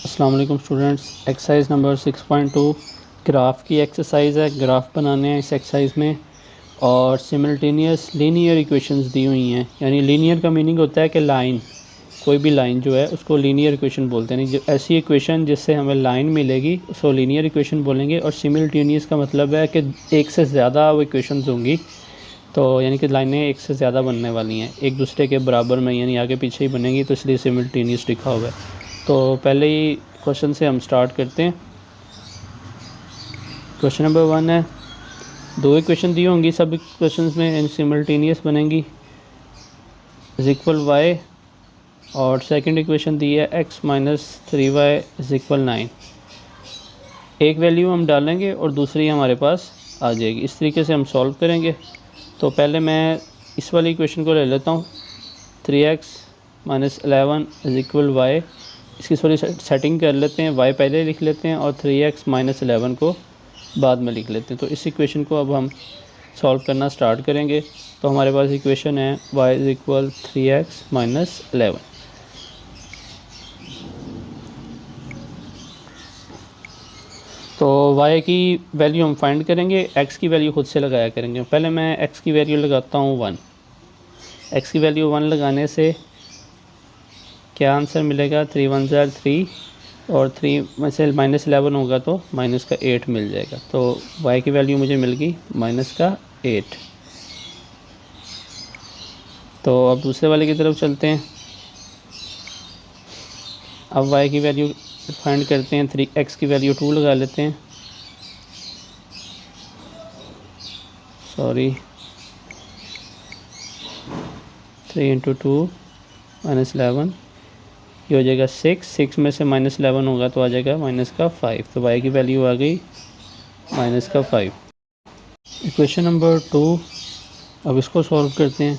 अस्सलाम वालेकुम students. Exercise number 6.2 graph की एक्सरसाइज है। ग्राफ बनाने हैं इस एक्सरसाइज में और सिमल्टेनियस लीनियर इक्वेशंस दी हुई हैं। यानी लीनियर का मीनिंग होता है कि लाइन, कोई भी लाइन जो है उसको लीनियर इक्वेशन बोलते हैं। जो ऐसी इक्वेशन जिससे हमें लाइन मिलेगी उसको लीनियर इक्वेशन बोलेंगे। और सिमल्टेनियस का मतलब है कि एक से ज़्यादा वो इक्वेशंस होंगी, तो यानी कि लाइनें एक से ज़्यादा बनने वाली हैं, एक दूसरे के बराबर में, यानी आगे पीछे ही बनेंगी, तो इसलिए सिमल्टेनियस लिखा हुआ है। तो पहले ही क्वेश्चन से हम स्टार्ट करते हैं। क्वेश्चन नंबर 1 है, दो इक्वेशन दी होंगी सब क्वेश्चंस में, सिमल्टेनियस बनेंगी, इज इक्वल वाई, और सेकंड इक्वेशन दी है x minus 3y is equal 9। एक वैल्यू हम डालेंगे और दूसरी हमारे पास आ जाएगी। इस तरीके से हम सॉल्व करेंगे। तो पहले मैं इस वाली इक्वेशन को ले लेता हूँ, 3x minus 11 is equal Y. इसकी थोड़ी सेटिंग कर लेते हैं, y पहले लिख लेते हैं और 3x माइनस 11 को बाद में लिख लेते हैं। तो इस इक्वेशन को अब हम सॉल्व करना स्टार्ट करेंगे। तो हमारे पास इक्वेशन है y is equal 3x minus 11। तो y की वैल्यू हम फाइंड करेंगे, x की वैल्यू खुद से लगाया करेंगे। पहले मैं x की वैल्यू लगाता हूँ 1। x की वैल्यू 1 लगाने से क्या आंसर मिलेगा, 3 1 ज़ार 3 और 3 में से माइनस 11 होगा तो माइनस का 8 मिल जाएगा। तो y की वैल्यू मुझे मिल गई माइनस का 8। तो अब दूसरे वाले की तरफ चलते हैं। अब y की वैल्यू फाइंड करते हैं। 3x की वैल्यू 2 लगा लेते हैं, सॉरी 3 इंटू 2 माइनस 11, ये हो जाएगा 6 में से माइनस 11 होगा तो आ जाएगा माइनस का 5। तो y की वैल्यू आ गई माइनस का 5। इक्वेशन नंबर 2, अब इसको सॉल्व करते हैं।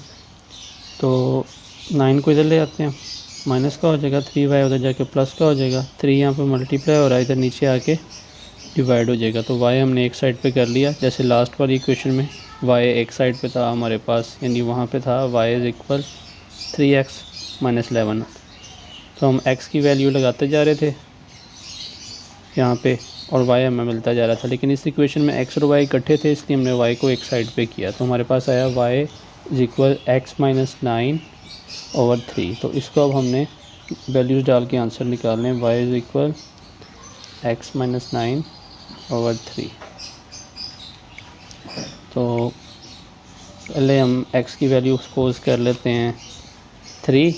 तो 9 को इधर ले आते हैं, माइनस का हो जाएगा, 3y उधर जाके प्लस का हो जाएगा, 3 यहाँ पे मल्टीप्लाई हो रहा है, इधर नीचे आके डिवाइड हो जाएगा। तो y हमने एक साइड पे कर लिया, जैसे लास्ट वाली इक्वेशन में y एक साइड पे था हमारे पास, यानी वहाँ पे था y is equal 3x minus 11। तो हम x की वैल्यू लगाते जा रहे थे यहाँ पे और y हमें मिलता जा रहा था, लेकिन इस इक्वेशन में x और y इकट्ठे थे, इसलिए हमने y को एक साइड पे किया। तो हमारे पास आया y is equal x minus 9 over 3। तो इसको अब हमने वैल्यूज़ डाल के आंसर निकालने, y is equal x minus 9 over 3। तो पहले हम x की वैल्यू सपोज कर लेते हैं 3।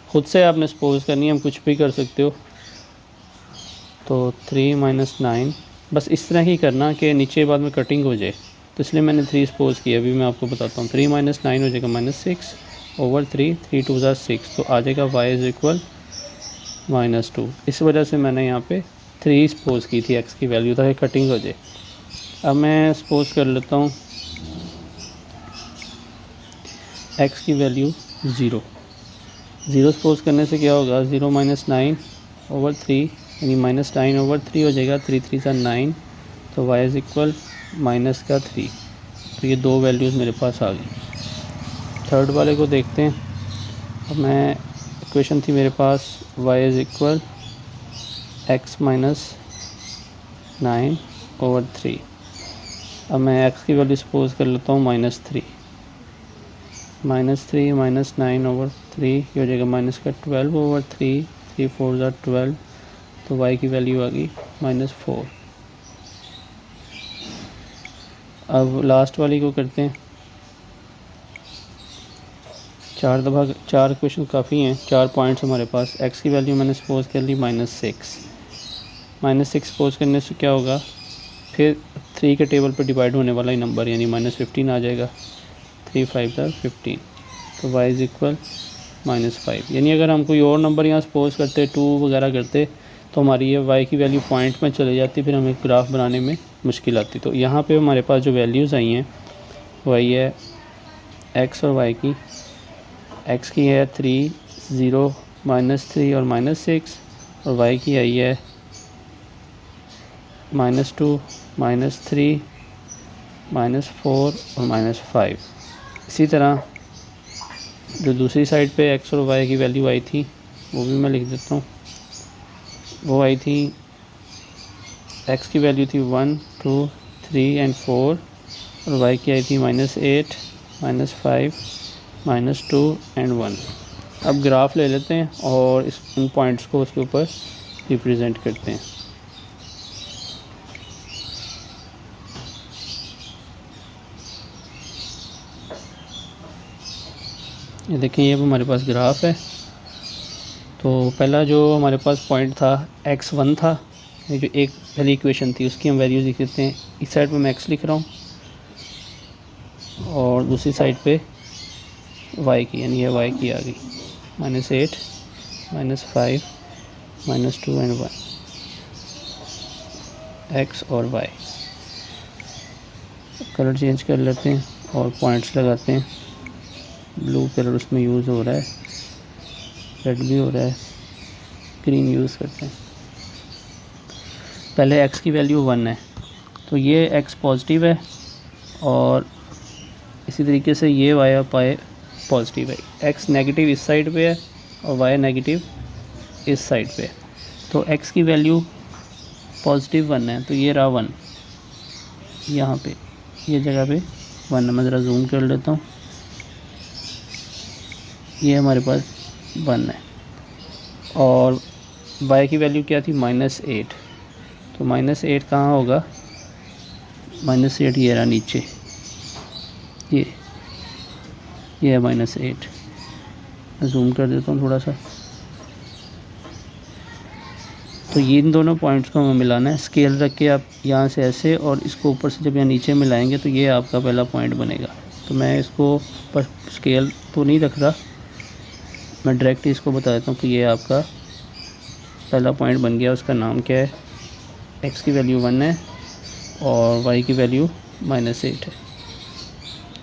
खुद से आपने सपोज करनी है, हम कुछ भी कर सकते हो। तो 3 माइनस 9, बस इस तरह ही करना कि नीचे बाद में कटिंग हो जाए, तो इसलिए मैंने 3 सपोज किया। अभी मैं आपको बताता हूँ। 3 माइनस 9 हो जाएगा माइनस 6 ओवर 3, 3 2 ज़ार 6, तो आ जाएगा y इज इक्वल माइनस 2। इस वजह से मैंने यहाँ पे 3 सपोज की थी x की वैल्यू, ताकि कटिंग हो जाए। अब मैं सपोज कर लेता हूँ x की वैल्यू 0 सपोज करने से क्या होगा, 0 माइनस 9 ओवर 3, यानी माइनस 9 ओवर 3 हो जाएगा, 3 3 ज़ार 9, तो y इज़ इक्वल माइनस का 3। तो ये दो वैल्यूज़ मेरे पास आ गई। थर्ड वाले को देखते हैं। अब मैं इक्वेशन थी मेरे पास y is equal x minus 9 over 3। अब मैं x की वैल्यू सपोज कर लेता हूँ माइनस 3 माइनस 9 ओवर 3, ये हो जाएगा माइनस का 12 ओवर 3, 3 4 ज़ार 12, तो y की वैल्यू आ गई माइनस 4। अब लास्ट वाली को करते हैं। 4 क्वेश्चन काफ़ी हैं, 4 पॉइंट्स हमारे पास। x की वैल्यू मैंने सपोज कर ली माइनस 6 सपोज करने से क्या होगा, फिर 3 के टेबल पर डिवाइड होने वाला ही नंबर, यानी माइनस 15 आ जाएगा, 3 5 ज़ार 15, तो y इज़ इक्वल माइनस 5। यानी अगर हम कोई और नंबर यहाँ सपोज करते, 2 वगैरह करते, तो हमारी ये y की वैल्यू पॉइंट में चले जाती, फिर हमें ग्राफ बनाने में मुश्किल आती। तो यहाँ पे हमारे पास जो वैल्यूज़ आई हैं वही है x और y की। x की है 3 0 माइनस 3 और माइनस 6, और y की आई है माइनस 2 माइनस 3 माइनस 4 और माइनस 5। इसी तरह जो दूसरी साइड पे एक्स और वाई की वैल्यू आई थी वो भी मैं लिख देता हूँ। वो आई थी, एक्स की वैल्यू थी 1, 2, 3 एंड 4 और वाई की आई थी -8, -5, -2 एंड 1। अब ग्राफ ले लेते हैं और इन पॉइंट्स को उसके ऊपर रिप्रेजेंट करते हैं। ये देखें, ये हमारे पास ग्राफ है। तो पहला जो हमारे पास पॉइंट था x1 था, ये जो एक पहली इक्वेशन थी उसकी हम वैल्यूज़ लिख देते हैं। इस साइड पे मैं x लिख रहा हूँ और दूसरी साइड पे y की, यानी ये y की आ गई -8, -5, -2 एंड 1, x और y। कलर चेंज कर लेते हैं और पॉइंट्स लगाते हैं। ब्लू कलर उसमें यूज़ हो रहा है, रेड भी हो रहा है, ग्रीन यूज़ करते हैं। पहले x की वैल्यू 1 है तो ये x पॉजिटिव है और इसी तरीके से ये y और पाए पॉजिटिव है। x नेगेटिव इस साइड पे है और y नेगेटिव इस साइड पे है। तो x की वैल्यू पॉजिटिव 1 है तो ये रहा 1, यहाँ पे ये जगह पे 1 है। मैं ज़रा जूम कर लेता हूँ, ये हमारे पास 1 है। और y की वैल्यू क्या थी, -8। तो -8 कहाँ होगा, -8 ये रहा नीचे, ये है -8। मैं जूम कर देता हूँ थोड़ा सा। तो ये इन दोनों पॉइंट्स को हमें मिलाना है। स्केल रख के आप यहाँ से ऐसे और इसको ऊपर से जब यहाँ नीचे मिलाएंगे तो ये आपका पहला पॉइंट बनेगा। तो मैं इसको पर स्केल तो नहीं रख रहा, मैं डायरेक्ट इसको बता देता हूँ कि ये आपका पहला पॉइंट बन गया। उसका नाम क्या है, x की वैल्यू 1 है और y की वैल्यू -8 है।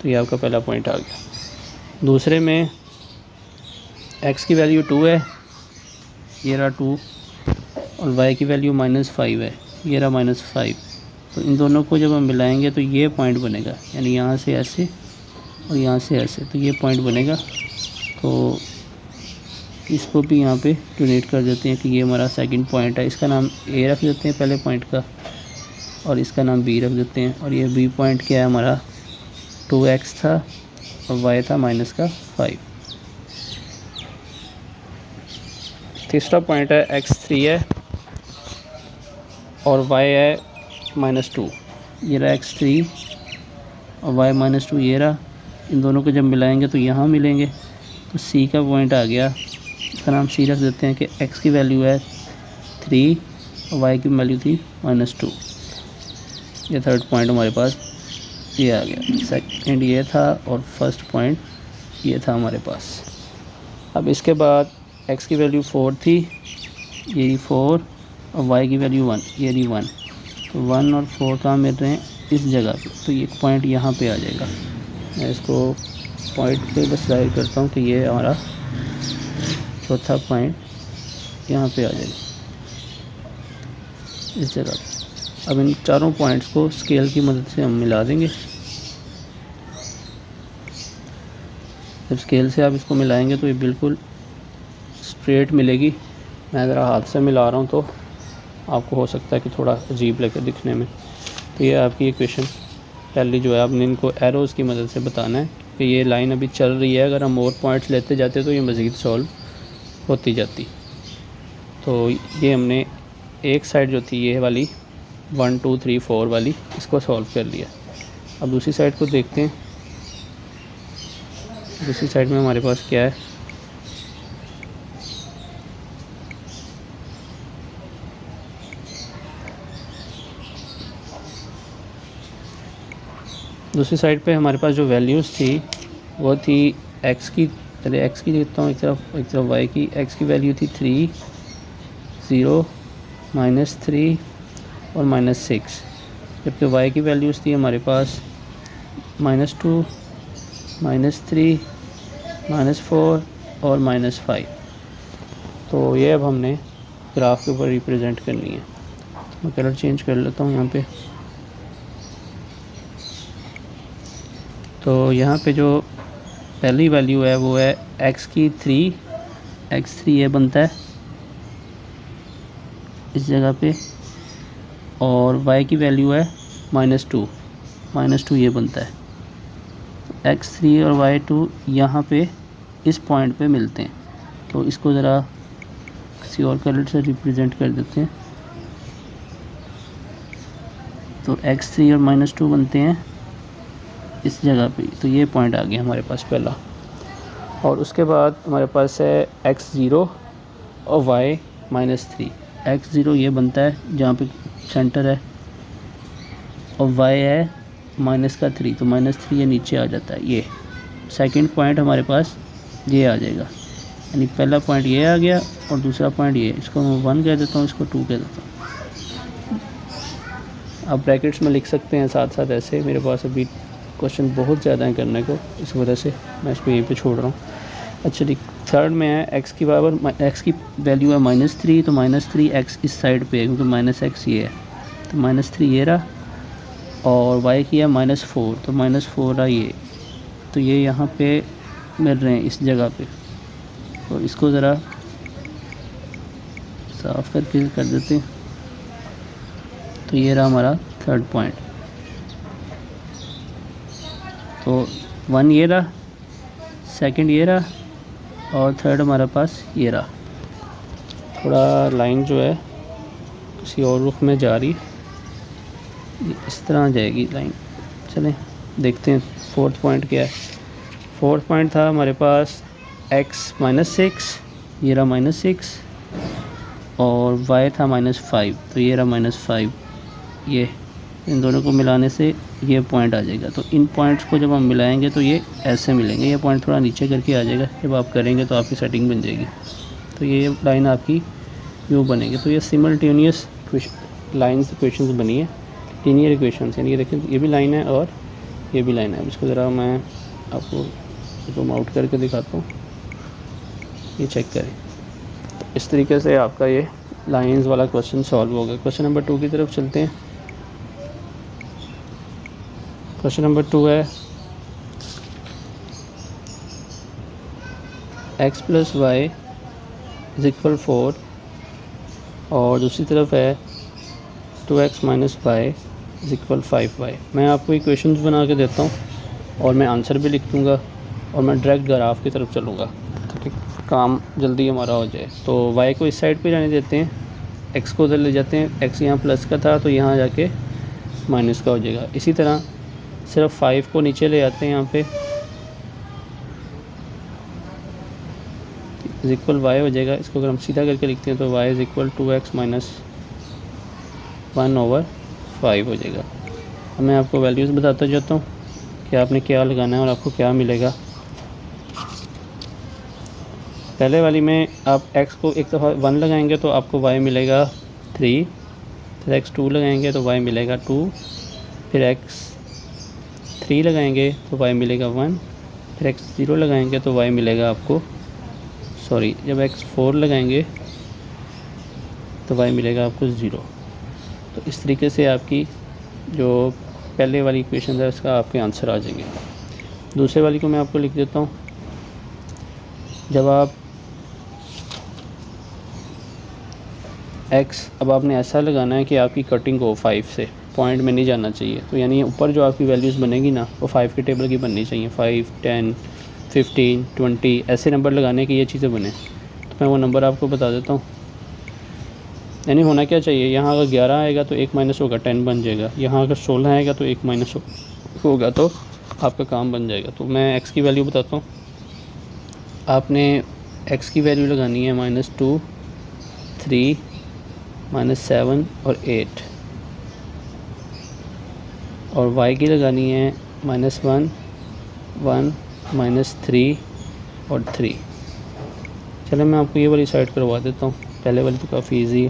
तो ये आपका पहला पॉइंट आ गया। दूसरे में x की वैल्यू 2 है, ये रहा 2, और y की वैल्यू -5 है, ये रहा -5। तो इन दोनों को जब हम मिलाएंगे तो ये पॉइंट बनेगा, यानी यहाँ से ऐसे और यहाँ से ऐसे, तो ये पॉइंट बनेगा। तो इसको भी यहाँ पे डोनेट कर देते हैं कि ये हमारा सेकंड पॉइंट है। इसका नाम a रख देते हैं पहले पॉइंट का, और इसका नाम b रख देते हैं। और ये b पॉइंट क्या है हमारा, 2x था और y था -5। तीसरा पॉइंट है x3 है और y है -2। ये रहा x3 और y -2 ये रहा। इन दोनों को जब मिलाएंगे तो यहाँ मिलेंगे, तो c का पॉइंट आ गया। इसका नाम c रख देते हैं कि x की वैल्यू है 3 और y की वैल्यू थी -2। ये थर्ड पॉइंट हमारे पास ये आ गया। सेकंड ये था और फर्स्ट पॉइंट ये था हमारे पास। अब इसके बाद x की वैल्यू 4 थी, ये 4, और y की वैल्यू 1, ये रही 1। तो 1 और 4 कहाँ मिल रहे हैं, इस जगह पे। तो ये पॉइंट यहाँ पे आ जाएगा। मैं इसको पॉइंट पे बस जाहिर करता हूँ कि ये हमारा चौथा पॉइंट यहाँ पे आ जाएगा, इस जगह पे। अब इन चारों पॉइंट्स को स्केल की मदद से हम मिला देंगे। जब स्केल से आप इसको मिलाएंगे तो ये बिल्कुल स्ट्रेट मिलेगी। मैं ज़रा हाथ से मिला रहा हूँ तो आपको हो सकता है कि थोड़ा अजीब लगे दिखने में। तो ये आपकी इक्वेशन पहली जो है, आपने इनको एरोज़ की मदद से बताना है कि ये लाइन अभी चल रही है। अगर हम और पॉइंट्स लेते जाते तो ये मज़ीद सॉल्व होती जाती। तो ये हमने एक साइड जो थी ये वाली 1, 2, 3, 4 वाली, इसको सॉल्व कर लिया। अब दूसरी साइड को देखते हैं। दूसरी साइड में हमारे पास क्या है, दूसरी साइड पे हमारे पास जो वैल्यूज़ थी वो थी x की, पहले x की लिखता हूँ एक तरफ y की। x की वैल्यू थी 3, 0, -3 और -6, जबकि y की वैल्यूज़ थी हमारे पास -2, -3, -4 और -5। तो ये अब हमने ग्राफ के ऊपर रिप्रेजेंट करनी है। मैं कलर चेंज कर लेता हूँ यहाँ पे। तो यहाँ पे जो पहली वैल्यू है वो है x की 3, x3 ये बनता है इस जगह पे, और y की वैल्यू है -2 ये बनता है। x3 और y2 यहाँ पे इस पॉइंट पे मिलते हैं, तो इसको ज़रा किसी और कलर से रिप्रेजेंट कर देते हैं। तो x3 और -2 बनते हैं इस जगह पे, तो ये पॉइंट आ गया हमारे पास पहला। और उसके बाद हमारे पास है x0 और y -3। x0 ये बनता है जहाँ पे सेंटर है, और y है -3, तो -3 ये नीचे आ जाता है। ये सेकंड पॉइंट हमारे पास ये आ जाएगा, यानी पहला पॉइंट ये आ गया और दूसरा पॉइंट ये, इसको मैं 1 कह देता हूँ, इसको 2 कह देता हूँ। आप ब्रैकेट्स में लिख सकते हैं साथ साथ ऐसे। मेरे पास अभी क्वेश्चन बहुत ज़्यादा है करने को, इस वजह से मैं इसको यहीं पे छोड़ रहा हूँ। अच्छा ठीक, थर्ड में है x की पावर, x की वैल्यू है -3, तो -3 x इस साइड पे है क्योंकि -x ये है, तो -3 ये रहा, और y की है -4, तो -4 रहा ये, तो ये यहाँ पे मिल रहे हैं इस जगह पे। तो इसको ज़रा साफ करके कर देते हैं। तो ये रहा हमारा थर्ड पॉइंट। तो 1 ये रहा, सेकंड ये रहा, और थर्ड हमारे पास ये रहा। थोड़ा लाइन जो है किसी और रुख में जा रही, इस तरह जाएगी लाइन। चलें देखते हैं फोर्थ पॉइंट क्या है। फोर्थ पॉइंट था हमारे पास x -6, ये रहा -6, और y था -5, तो ये रहा -5। ये इन दोनों को मिलाने से ये पॉइंट आ जाएगा। तो इन पॉइंट्स को जब हम मिलाएंगे तो ये ऐसे मिलेंगे। ये पॉइंट थोड़ा नीचे करके आ जाएगा, जब आप करेंगे तो आपकी सेटिंग बन जाएगी। तो ये लाइन आपकी यूँ बनेगी। तो ये सिमल्टेनियस लाइन्स इक्वेशंस बनी है, लीनियर इक्वेशंस। यानी ये देखें, ये भी लाइन है और ये भी लाइन है। इसको ज़रा मैं आपको जूम आउट करके दिखाता हूँ, ये चेक करें। तो इस तरीके से आपका ये लाइंस वाला क्वेश्चन सॉल्व हो गया। क्वेश्चन नंबर 2 की तरफ चलते हैं। क्वेश्चन नंबर 2 है x + y = 4, और दूसरी तरफ है 2x - y = 5y। मैं आपको इक्वेशंस बना के देता हूँ और मैं आंसर भी लिख दूँगा, और मैं डायरेक्ट ग्राफ की तरफ चलूँगा ताकि काम जल्दी हमारा हो जाए। तो y को इस साइड पे जाने देते हैं, x को उधर ले जाते हैं। x यहाँ प्लस का था तो यहाँ जाके माइनस का हो जाएगा। इसी तरह सिर्फ 5 को नीचे ले आते हैं यहाँ पे, इक्वल y हो जाएगा। इसको अगर हम सीधा करके लिखते हैं तो y = 2x - 1/5 हो जाएगा। अब मैं आपको वैल्यूज़ बताता जाता हूँ कि आपने क्या लगाना है और आपको क्या मिलेगा। पहले वाली में आप x को एक दफ़ा 1 लगाएंगे तो आपको y मिलेगा 3, फिर x2 लगाएंगे तो y मिलेगा 2, फिर x3 लगाएंगे तो y मिलेगा 1, फिर x0 लगाएंगे तो y मिलेगा आपको जब x4 लगाएंगे तो y मिलेगा आपको 0। तो इस तरीके से आपकी जो पहले वाली इक्वेशन है उसका आपके आंसर आ जाएंगे। दूसरे वाली को मैं आपको लिख देता हूँ। जब आप x, अब आपने ऐसा लगाना है कि आपकी कटिंग हो 5 से, पॉइंट में नहीं जाना चाहिए। तो यानी ऊपर जो आपकी वैल्यूज़ बनेगी ना वो 5 के टेबल की बननी चाहिए। 5, 10, 15, 20 ऐसे नंबर लगाने की ये चीज़ें बने। तो मैं वो नंबर आपको बता देता हूँ। यानी होना क्या चाहिए, यहाँ अगर 11 आएगा तो 1 माइनस होगा, 10 बन जाएगा। यहाँ अगर 16 आएगा तो 1 माइनस होगा, तो आपका काम बन जाएगा। तो मैं x की वैल्यू बताता हूँ। आपने x की वैल्यू लगानी है -2, 3, -7 और 8, और y की लगानी है -1, 1, -3 और 3। चलो मैं आपको ये वाली साइड करवा देता हूँ, पहले वाली तो काफ़ी इजी है।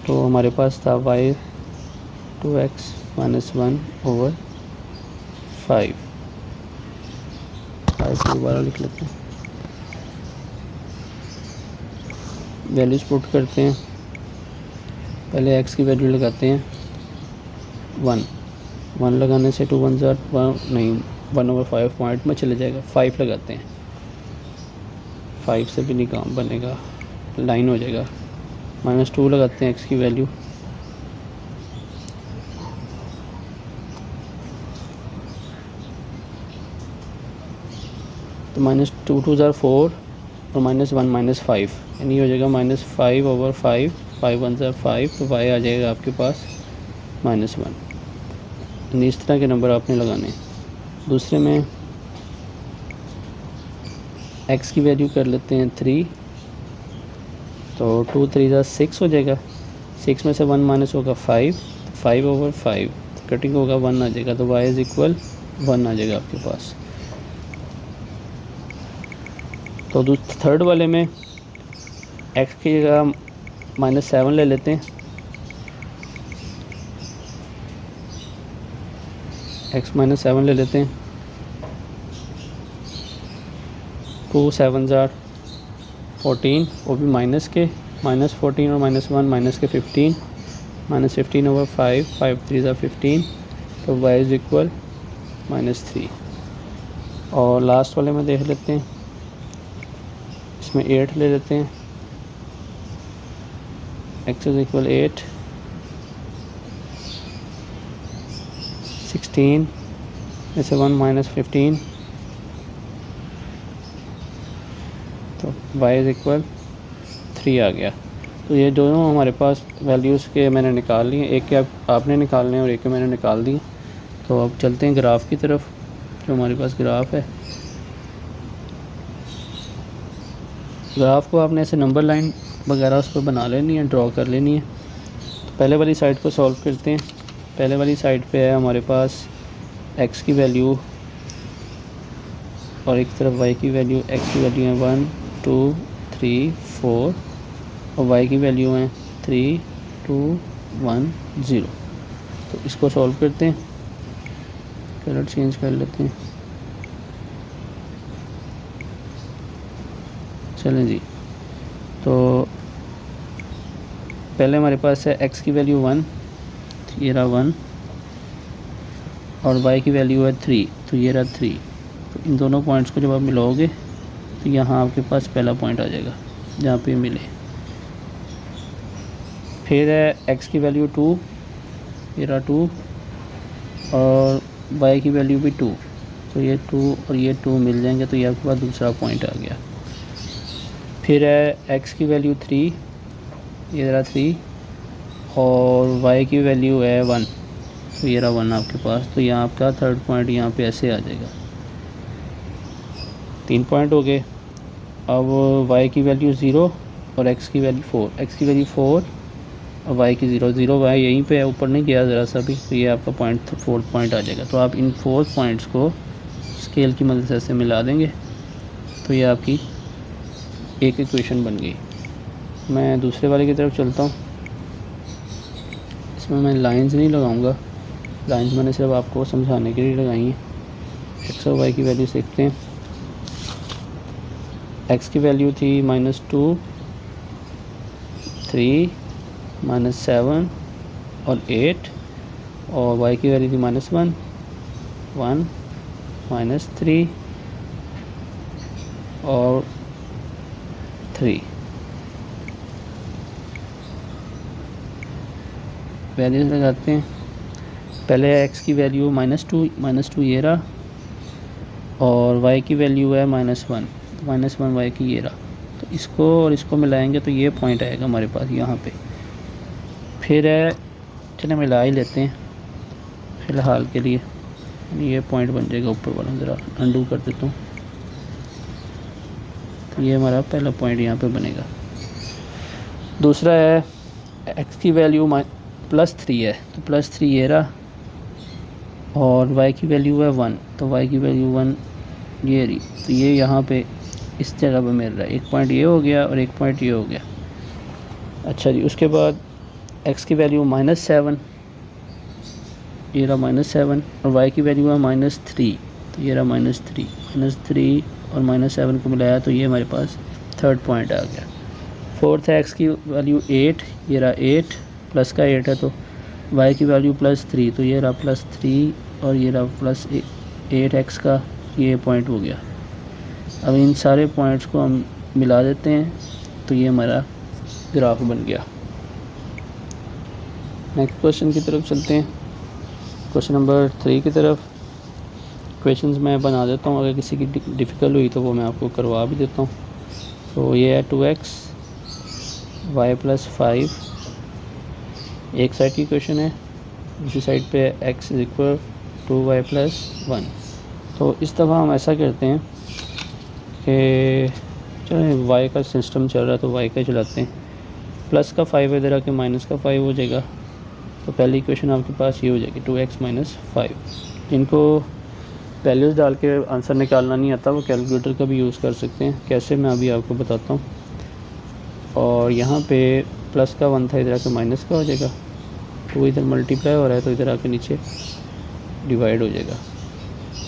तो हमारे पास था y 2x - 1/5। 5 को दोबारा लिख लेते हैं, वैल्यूज़ पुट करते हैं। पहले x की वैल्यू लगाते हैं 1 लगाने से 2 1 नहीं, 1/5 पॉइंट में चले जाएगा। 5 लगाते हैं, 5 से भी नहीं काम बनेगा, लाइन हो जाएगा। -2 लगाते हैं x की वैल्यू, तो -2 2 ज़ार 4 और -1 -5 यानी हो जाएगा -5/5, 5 1 ज़ार 5, तो y आ जाएगा आपके पास -1। यानी इस तरह के नंबर आपने लगाने हैं। दूसरे में x की वैल्यू कर लेते हैं 3, तो 2 3 ज़ार 6 हो जाएगा। 6 में से 1 माइनस होगा 5, 5/5 कटिंग होगा 1 आ जाएगा, तो y इज़ इक्वल 1 आ जाएगा आपके पास। तो थर्ड वाले में x की जगह -7 ले लेते हैं, x -7 ले लेते हैं। 2 7 ज़ार 14, वो भी माइनस के, -14 और -1 माइनस के 15, -15/5, 5 3 ज़ार 15, तो y इज़ इक्वल -3। और लास्ट वाले में देख लेते हैं, इसमें 8 ले लेते हैं, x इज़ इक्वल 8, 16 में से 1 -15, तो y इज़ इक्वल 3 आ गया। तो ये दोनों हमारे पास वैल्यूज़ के मैंने निकाल लिए, एक के आपने निकालने हैं और एक के मैंने निकाल दिए। तो अब चलते हैं ग्राफ की तरफ, जो हमारे पास ग्राफ है। ग्राफ को आपने ऐसे नंबर लाइन वगैरह उस पर बना लेनी है, ड्रॉ कर लेनी है। तो पहले वाली साइड को सॉल्व करते हैं। पहले वाली साइड पे है हमारे पास x की वैल्यू और एक तरफ y की वैल्यू। x की वैल्यू है 1 2 3 4 और y की वैल्यू है 3 2 1 0। तो इसको सॉल्व करते हैं, कलर चेंज कर लेते हैं। चलें जी, तो पहले हमारे पास है x की वैल्यू 1, ये रहा 1, और y की वैल्यू है 3, तो ये रहा 3। तो इन दोनों पॉइंट्स को जब आप मिलाओगे तो यहाँ आपके पास पहला पॉइंट आ जाएगा जहाँ पे मिले। फिर है x की वैल्यू 2, ये रहा 2, और y की वैल्यू भी 2, तो ये 2 और ये 2 मिल जाएंगे, तो ये आपके पास दूसरा पॉइंट आ गया। फिर है x की वैल्यू 3, ये रहा 3, और y की वैल्यू है 1, तो ये रहा 1 आपके पास। तो यहाँ आपका थर्ड पॉइंट यहाँ पे ऐसे आ जाएगा। 3 पॉइंट हो गए। अब y की वैल्यू 0 और x की वैल्यू 4, x की वैल्यू 4 और y की 0 0, y यहीं पे है, ऊपर नहीं गया ज़रा सा भी, तो ये आपका पॉइंट 4th पॉइंट आ जाएगा। तो आप इन 4 पॉइंट्स को स्केल की मदद से ऐसे मिला देंगे, तो ये आपकी एक इक्वेशन बन गई। मैं दूसरे वाले की तरफ चलता हूँ। इसमें मैं लाइंस नहीं लगाऊंगा, लाइंस मैंने सिर्फ आपको समझाने के लिए लगाई हैं। x और y की वैल्यू सीखते हैं। x की वैल्यू थी -2 3 -7 और 8, और y की वैल्यू थी -1 1 -3 और 3। वैल्यूज लगाते हैं। पहले x की वैल्यू -2 ये रहा, और y की वैल्यू है -1 y की ये रहा। तो इसको और इसको मिलाएंगे तो ये पॉइंट आएगा हमारे पास यहाँ पे। फिर है, चलिए मिला ही लेते हैं फ़िलहाल के लिए, ये पॉइंट बन जाएगा ऊपर वाला। ज़रा अंडू कर देता हूँ, तो ये हमारा पहला पॉइंट यहाँ पे बनेगा। दूसरा है x की वैल्यू +3 है, तो +3 ये रहा, और y की वैल्यू है 1, तो y की वैल्यू 1 ये रही। तो ये यहाँ पे इस जगह पे मिल रहा है। एक पॉइंट ये हो गया और एक पॉइंट ये हो गया। अच्छा जी, उसके बाद x की वैल्यू -7, ये रहा -7, और y की वैल्यू है -3, तो ये रहा -3 और -7 को मिलाया, तो ये हमारे पास थर्ड पॉइंट आ गया। फोर्थ है x की वैल्यू 8, ये रहा 8, प्लस का 8 है, तो y की वैल्यू +3, तो ये रहा +3 और ये रहा +8, 8x का ये पॉइंट हो गया। अब इन सारे पॉइंट्स को हम मिला देते हैं तो ये हमारा ग्राफ बन गया। नेक्स्ट क्वेश्चन की तरफ चलते हैं, क्वेश्चन नंबर 3 की तरफ। क्वेश्चंस मैं बना देता हूँ, अगर किसी की डिफ़िकल्ट हुई तो वो मैं आपको करवा भी देता हूँ। तो ये है 2x y + 5, एक साइड की क्वेश्चन है, दूसरी साइड पे x = 2y + 1। तो इस दफ़ा हम ऐसा करते हैं कि चलो y का सिस्टम चल रहा है तो y का चलाते हैं। प्लस का 5 इधर आके माइनस का 5 हो जाएगा। तो पहली इक्वेशन आपके पास ये हो जाएगी 2x - 5। जिनको वैल्यूज़ डाल के आंसर निकालना नहीं आता वो कैलकुलेटर का भी यूज़ कर सकते हैं। कैसे, मैं अभी आपको बताता हूँ। और यहाँ पे प्लस का 1 था, इधर आके माइनस का हो जाएगा। 2 इधर मल्टीप्लाई हो रहा है तो इधर आके नीचे डिवाइड हो जाएगा।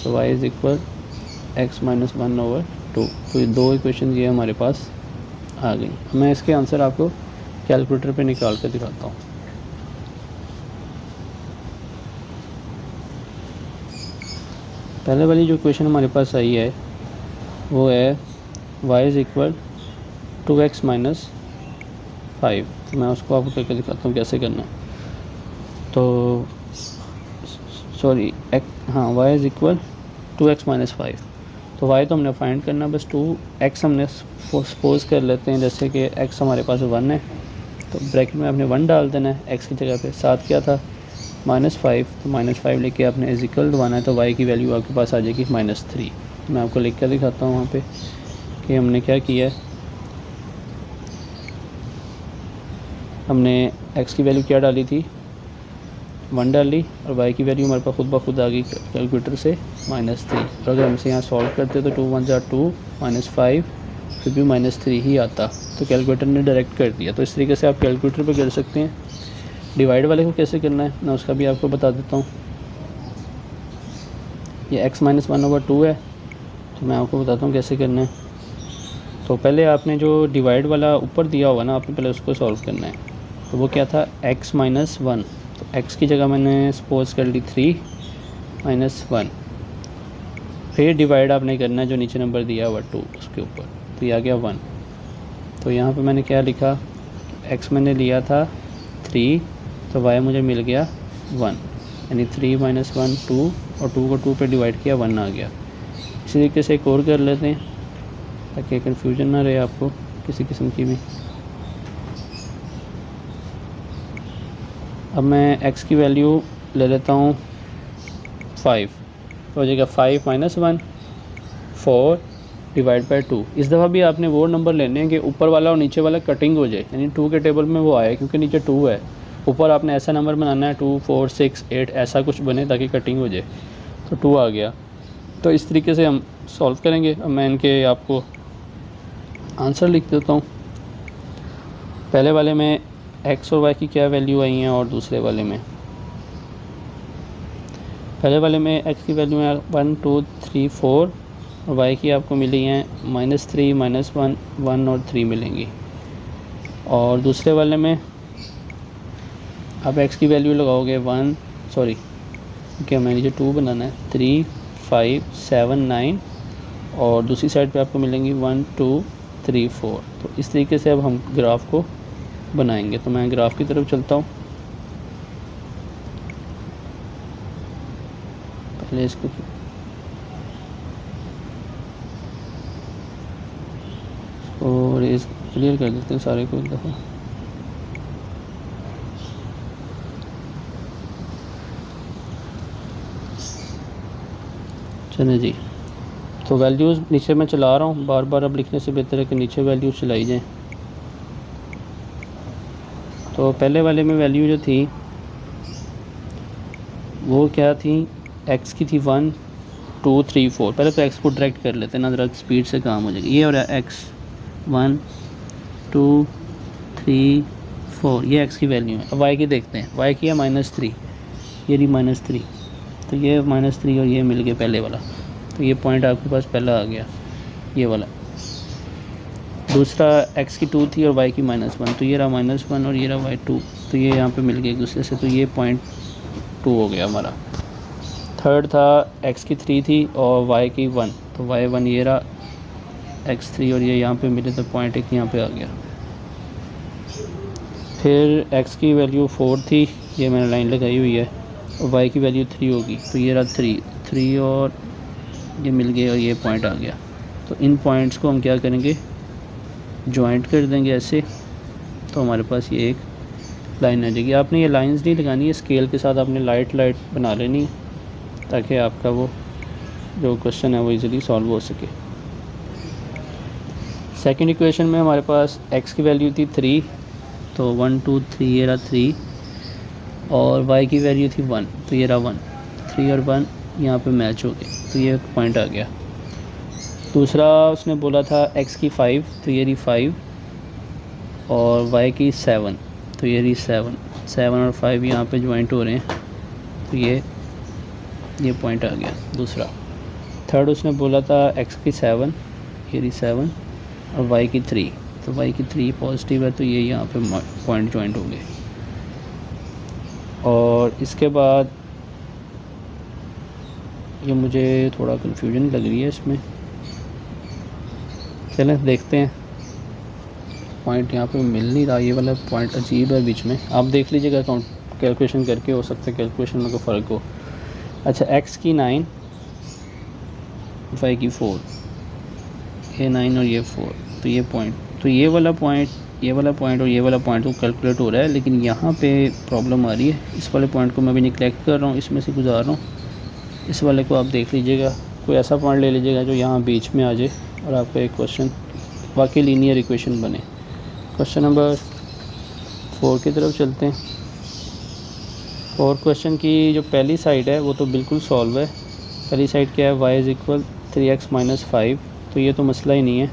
तो y = x - 1/2। तो ये दो इक्वेशन ये हमारे पास आ गई। मैं इसके आंसर आपको कैलकुलेटर पे निकाल कर दिखाता हूँ। पहले वाली जो क्वेश्चन हमारे पास आई है वो है y = 2x - 5। तो मैं उसको आपको करके दिखाता हूँ कैसे करना है। तो सॉरी हाँ, y = 2x - 5। तो y तो हमने फाइंड करना, बस 2x हमने सपोज कर लेते हैं जैसे कि x हमारे पास 1 है, तो ब्रैकेट में आपने 1 डाल देना है x की जगह पे। साथ क्या था -5, तो -5 लेके आपने = 1 है तो y की वैल्यू आपके पास आ जाएगी -3। मैं आपको लिख कर दिखाता हूँ वहाँ पे कि हमने क्या किया है। हमने x की वैल्यू क्या डाली थी, 1 डाली, और y की वैल्यू हमारे पास खुद ब खुद आ गई कैलकुलेटर से -3। और अगर हमसे यहाँ सॉल्व करते तो 2 × 1 = 2, -5 फिर भी -3 ही आता, तो कैलकुलेटर ने डायरेक्ट कर दिया। तो इस तरीके से आप कैलकुलेटर पे कर सकते हैं। डिवाइड वाले को कैसे करना है मैं उसका भी आपको बता देता हूँ। ये x - 1/2 है, तो मैं आपको बताता हूँ कैसे करना है। तो पहले आपने जो डिवाइड वाला ऊपर दिया होगा ना, आपने पहले उसको सॉल्व करना है। तो वो क्या था, x - 1, तो x की जगह मैंने सपोज कर ली 3 - 1। फिर डिवाइड आपने करना है जो नीचे नंबर दिया हुआ 2 उसके ऊपर, तो ये आ गया 1। तो यहाँ पे मैंने क्या लिखा, x मैंने लिया था 3, तो y मुझे मिल गया 1, यानी 3 - 1 2, और 2 को 2 पे डिवाइड किया 1 आ गया। इसी तरीके से एक और कर लेते हैं ताकि कन्फ्यूजन ना रहे आपको किसी किस्म की भी। अब मैं x की वैल्यू ले लेता हूँ 5, तो हो जाएगा 5 - 1 4 / 2। इस दफ़ा भी आपने वो नंबर लेने हैं कि ऊपर वाला और नीचे वाला कटिंग हो जाए, यानी 2 के टेबल में वो आए, क्योंकि नीचे 2 है। ऊपर आपने ऐसा नंबर बनाना है 2 4 6 8 ऐसा कुछ बने ताकि कटिंग हो जाए। तो 2 आ गया। तो इस तरीके से हम सॉल्व करेंगे। अब मैं इनके आपको आंसर लिख देता हूँ। पहले वाले में x और y की क्या वैल्यू आई हैं और दूसरे वाले में। पहले वाले में x की वैल्यू है 1 2 3 4, और y की आपको मिली हैं -3 -1 1 और 3 मिलेंगी। और दूसरे वाले में आप x की वैल्यू लगाओगे 1 सॉरी क्या मैंने जो 2 बनाना है 3 5 7 9, और दूसरी साइड पे आपको मिलेंगी 1 2 3 4। तो इस तरीके से अब हम ग्राफ को बनाएंगे। तो मैं ग्राफ की तरफ चलता हूँ। पहले इसको और इस क्लियर कर देते हैं सारे को एक दफ़ा। चलिए जी, तो वैल्यूज़ नीचे मैं चला रहा हूँ, बार बार अब लिखने से बेहतर है कि नीचे वैल्यूज़ चलाई जाएँ। तो पहले वाले में वैल्यू जो थी वो क्या थी, x की थी 1 2 3 4। पहले तो x को डायरेक्ट कर लेते हैं ना, ज़रा स्पीड से काम हो जाएगा। ये हो रहा है x 1 2 3 4, ये x की वैल्यू है। अब y की देखते हैं, y की है -3, ये रही -3, तो ये -3 और ये मिल गया पहले वाला, तो ये पॉइंट आपके पास पहला आ गया ये वाला। दूसरा x की 2 थी और y की -1, तो ये रहा -1 और ये रहा y 2, तो ये यहाँ पे मिल गया एक दूसरे से, तो ये पॉइंट 2 हो गया हमारा। थर्ड था x की 3 थी और y की 1, तो y1 ये रहा, x3 और ये यहाँ पे मिले तो पॉइंट एक यहाँ पे आ गया। फिर x की वैल्यू 4 थी, ये मैंने लाइन लगाई हुई है, और y की वैल्यू 3 होगी, तो ये रहा 3 और ये मिल गए और ये पॉइंट आ गया। तो इन पॉइंट्स को हम क्या करेंगे, जॉइंट कर देंगे ऐसे, तो हमारे पास ये एक लाइन आ जाएगी। आपने ये लाइंस नहीं लगानी है, स्केल के साथ आपने लाइट बना लेनी है ताकि आपका वो जो क्वेश्चन है वो इजीली सॉल्व हो सके। सेकंड इक्वेशन में हमारे पास x की वैल्यू थी 3, तो 1 2 3 ये रहा 3, और y की वैल्यू थी 1, तो ये रहा 1। 3 और 1 यहाँ पे मैच हो गए, तो ये पॉइंट आ गया। दूसरा उसने बोला था x की 5, तो ये रही 5, और y की 7, तो ये रही 7 और 5 यहाँ पे ज्वाइंट हो रहे हैं, तो ये पॉइंट आ गया दूसरा। थर्ड उसने बोला था x की 7, ये रही 7, और y की 3, तो y की 3 पॉजिटिव है, तो ये यहाँ पे पॉइंट ज्वाइंट हो गए। और इसके बाद ये मुझे थोड़ा कन्फ्यूजन लग रही है इसमें, चलें देखते हैं। पॉइंट यहाँ पे मिल नहीं रहा, ये वाला पॉइंट अजीब है बीच में, आप देख लीजिएगा काउंट कैलकुलेशन करके, हो सकता है कैलकुलेशन में कोई फ़र्क हो। अच्छा, x की 9, y की 4, ये 9 और ये 4, तो ये पॉइंट, तो ये वाला पॉइंट और ये वाला पॉइंट तो कैलकुलेट हो रहा है, लेकिन यहाँ पे प्रॉब्लम आ रही है। इस वाले पॉइंट को मैं भी निगलेक्ट कर रहा हूँ, इसमें से गुजार रहा हूँ। इस वाले को आप देख लीजिएगा, कोई ऐसा पॉइंट ले लीजिएगा जो यहाँ बीच में आ जाए और आपका एक क्वेश्चन वाकई लीनियर इक्वेशन बने। क्वेश्चन नंबर 4 की तरफ चलते हैं। और क्वेश्चन की जो पहली साइड है वो तो बिल्कुल सॉल्व है। पहली साइड क्या है, y इज़ इक्वल 3x - 5, तो ये तो मसला ही नहीं है।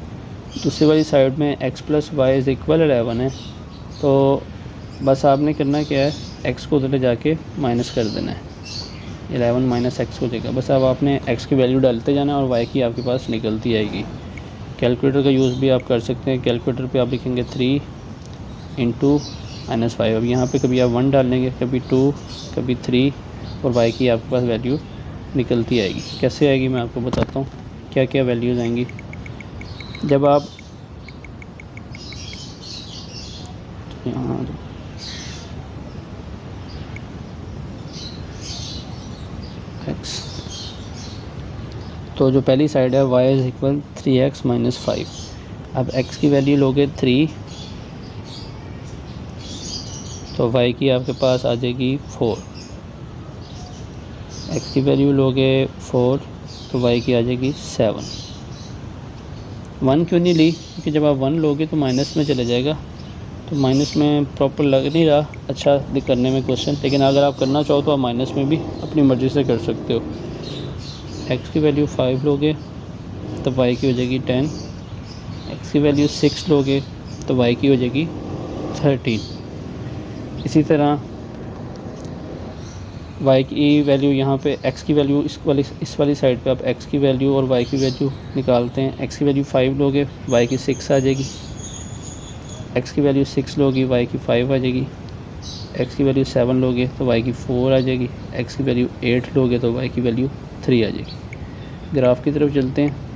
दूसरी वाली साइड में x + y इज़ इक्वल 11 है, तो बस आपने करना क्या है, x को उधर ले जाके माइनस कर देना है, 11 - x हो जाएगा। बस अब आपने x की वैल्यू डालते जाना और y की आपके पास निकलती आएगी। कैलकुलेटर का यूज़ भी आप कर सकते हैं। कैलकुलेटर पे आप लिखेंगे 3 × -5। अब यहाँ पे कभी आप 1 डाल लेंगे, कभी 2, कभी 3, और y की आपके पास वैल्यू निकलती आएगी। कैसे आएगी मैं आपको बताता हूँ, क्या क्या वैल्यूज़ आएंगी। जब आप यहाँ x, तो जो पहली साइड है y इज़ इक्वल 3x - 5। अब x की वैल्यू लोगे 3, तो y की आपके पास आ जाएगी 4। x की वैल्यू लोगे 4, तो y की आ जाएगी 7। 1 क्यों नहीं ली, क्योंकि जब आप 1 लोगे तो माइनस में चले जाएगा, तो माइनस में प्रॉपर लग नहीं रहा अच्छा करने में क्वेश्चन। लेकिन अगर आप करना चाहो तो आप माइनस में भी अपनी मर्ज़ी से कर सकते हो। x की वैल्यू 5 लोगे तो y की हो जाएगी 10। x की वैल्यू 6 लोगे तो y की हो जाएगी 13। इसी तरह y की वैल्यू यहाँ पे, x की वैल्यू इस वाली साइड पे आप x की वैल्यू और y की वैल्यू निकालते हैं। x की वैल्यू 5 लोगे, y की 6 आ जाएगी। x की वैल्यू 6 लोगे, y की 5 आ जाएगी। x की वैल्यू 7 लोगे तो y की 4 आ जाएगी। x की वैल्यू 8 लोगे तो y की वैल्यू 3 आ जाएगी। ग्राफ की तरफ चलते हैं।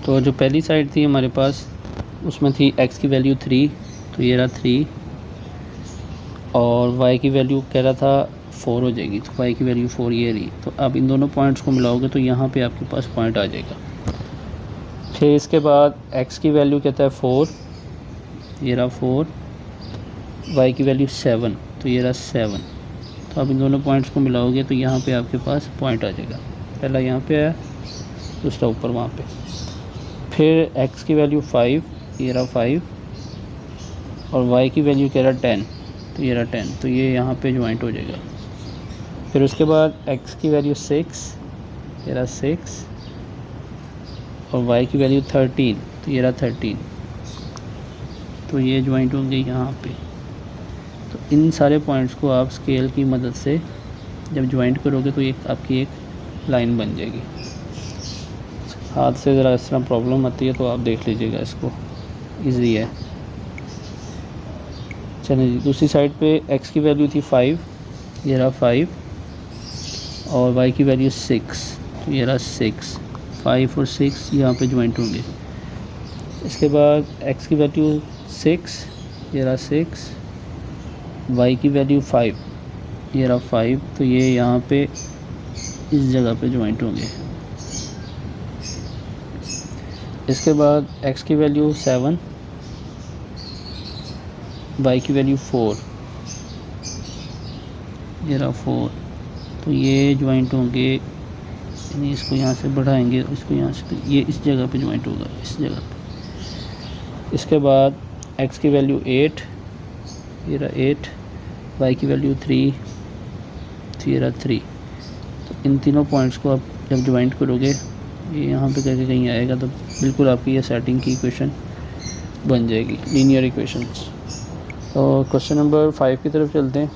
तो जो पहली साइड थी हमारे पास, उसमें थी x की वैल्यू 3, तो ये रहा 3, और y की वैल्यू कह रहा था 4 हो जाएगी, तो y की वैल्यू 4 ये रही। तो अब इन दोनों पॉइंट्स को मिलाओगे तो यहाँ पे आपके पास पॉइंट आ जाएगा। फिर इसके बाद x की वैल्यू कहता है 4, ये रहा 4, y की वैल्यू 7, तो ये रहा 7। तो अब इन दोनों पॉइंट्स को मिलाओगे तो यहाँ पे आपके पास पॉइंट आ जाएगा। पहला यहाँ पे आया, दूसरा ऊपर वहाँ पे। फिर x की वैल्यू 5, ये रहा 5, और y की वैल्यू कह रहा 10, तो ये रहा 10, तो ये यहाँ पे ज्वाइंट हो जाएगा। फिर उसके बाद x की वैल्यू 6, ये रहा 6, और y की वैल्यू 13, तो ये रहा 13, तो ये ज्वाइंट हो गई यहाँ पे। तो इन सारे पॉइंट्स को आप स्केल की मदद से जब ज्वाइंट करोगे तो एक आपकी एक लाइन बन जाएगी। हाथ से ज़रा इस तरह प्रॉब्लम आती है तो आप देख लीजिएगा, इसको इजी है। चलिए जी, दूसरी साइड पे x की वैल्यू थी 5, ये रहा 5, और y की वैल्यू 6, तो ये रहा 6। 5 और 6 यहाँ पे ज्वाइंट होंगे। इसके बाद x की वैल्यू 6, ये रहा 6, y की वैल्यू 5, ये रहा 5, तो ये यहाँ पे इस जगह पे ज्वाइंट होंगे। इसके बाद x की वैल्यू 7, y की वैल्यू 4, ये रहा 4, तो ये ज्वाइंट होंगे, यानी इसको यहाँ से बढ़ाएंगे, इसको यहाँ से, तो ये इस जगह पे ज्वाइंट होगा, इस जगह पे। इसके बाद x की वैल्यू 8, ये रहा 8, y की वैल्यू 3, तो ये रहा 3। तो इन तीनों पॉइंट्स को आप जब ज्वाइंट करोगे, ये यहाँ पे करके कहीं आएगा, तो बिल्कुल आपकी ये सेटिंग की इक्वेशन बन जाएगी, लीनियर इक्वेशंस। तो क्वेश्चन नंबर 5 की तरफ चलते हैं।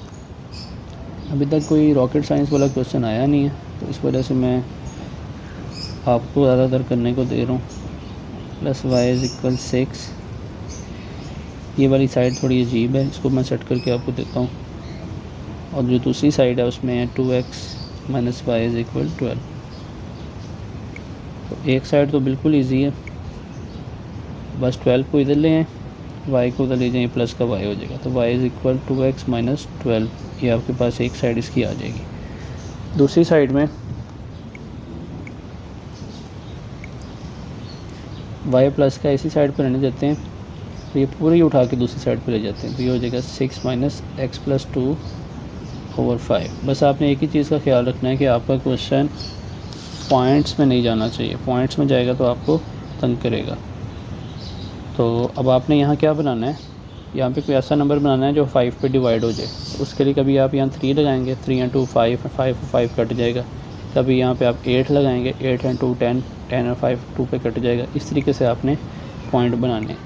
अभी तक कोई रॉकेट साइंस वाला क्वेश्चन आया नहीं है, तो इस वजह से मैं आपको ज़्यादातर करने को दे रहा हूँ। प्लस y इज़ इक्वल 6, ये वाली साइड थोड़ी अजीब है, इसको मैं सेट करके आपको देता हूँ। और जो दूसरी साइड है उसमें है 2x minus y is equal 12। तो एक साइड तो बिल्कुल इजी है, बस 12 को इधर ले आए, y को उधर ले जाएँ, प्लस का y हो जाएगा। तो y is equal 2x minus 12, ये आपके पास एक साइड इसकी आ जाएगी। दूसरी साइड में y प्लस का इसी साइड पर रहने देते हैं, तो ये पूरी उठा के दूसरी साइड पर ले जाते हैं, तो ये हो जाएगा 6 माइनस एक्स प्लस 2 ओवर 5। बस आपने एक ही चीज़ का ख्याल रखना है कि आपका क्वेश्चन पॉइंट्स में नहीं जाना चाहिए, पॉइंट्स में जाएगा तो आपको तंग करेगा। तो अब आपने यहाँ क्या बनाना है, यहाँ पे कोई ऐसा नंबर बनाना है जो 5 पे डिवाइड हो जाए। तो उसके लिए कभी आप यहाँ 3 लगाएंगे, 3 और 2 5, 5 और 5 कट जाएगा। कभी यहाँ पे आप 8 लगाएंगे, 8 और 2 10, 10 और 5 2 पे कट जाएगा। इस तरीके से आपने पॉइंट बनाने।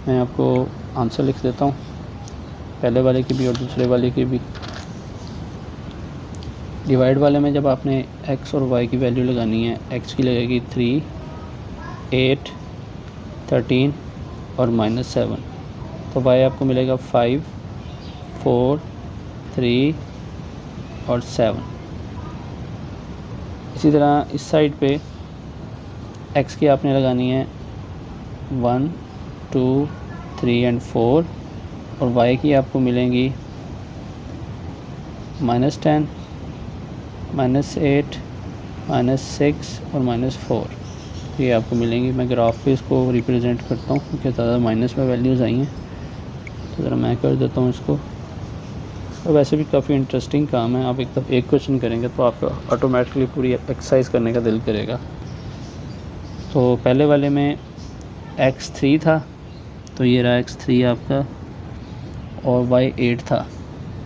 मैं आपको आंसर लिख देता हूँ, पहले वाले की भी और दूसरे वाले की भी। डिवाइड वाले में जब आपने x और y की वैल्यू लगानी है, x की लगेगी 3, 8, 13 और -7, तो y आपको मिलेगा 5, 4, 3 और 7। इसी तरह इस साइड पे x की आपने लगानी है 1, 2, 3 एंड 4, और y की आपको मिलेंगी -10, -8, -6 और -4, ये आपको मिलेंगी। मैं ग्राफ पे इसको रिप्रेजेंट करता हूँ क्योंकि ज़्यादा माइनस में वैल्यूज़ आई हैं, तो ज़रा मैं कर देता हूँ इसको। और वैसे भी काफ़ी इंटरेस्टिंग काम है, आप एक क्वेश्चन करेंगे तो आपका ऑटोमेटिकली पूरी एक्सरसाइज करने का दिल करेगा। तो पहले वाले में x3 था, तो ये रहा x3 आपका, और y8 था,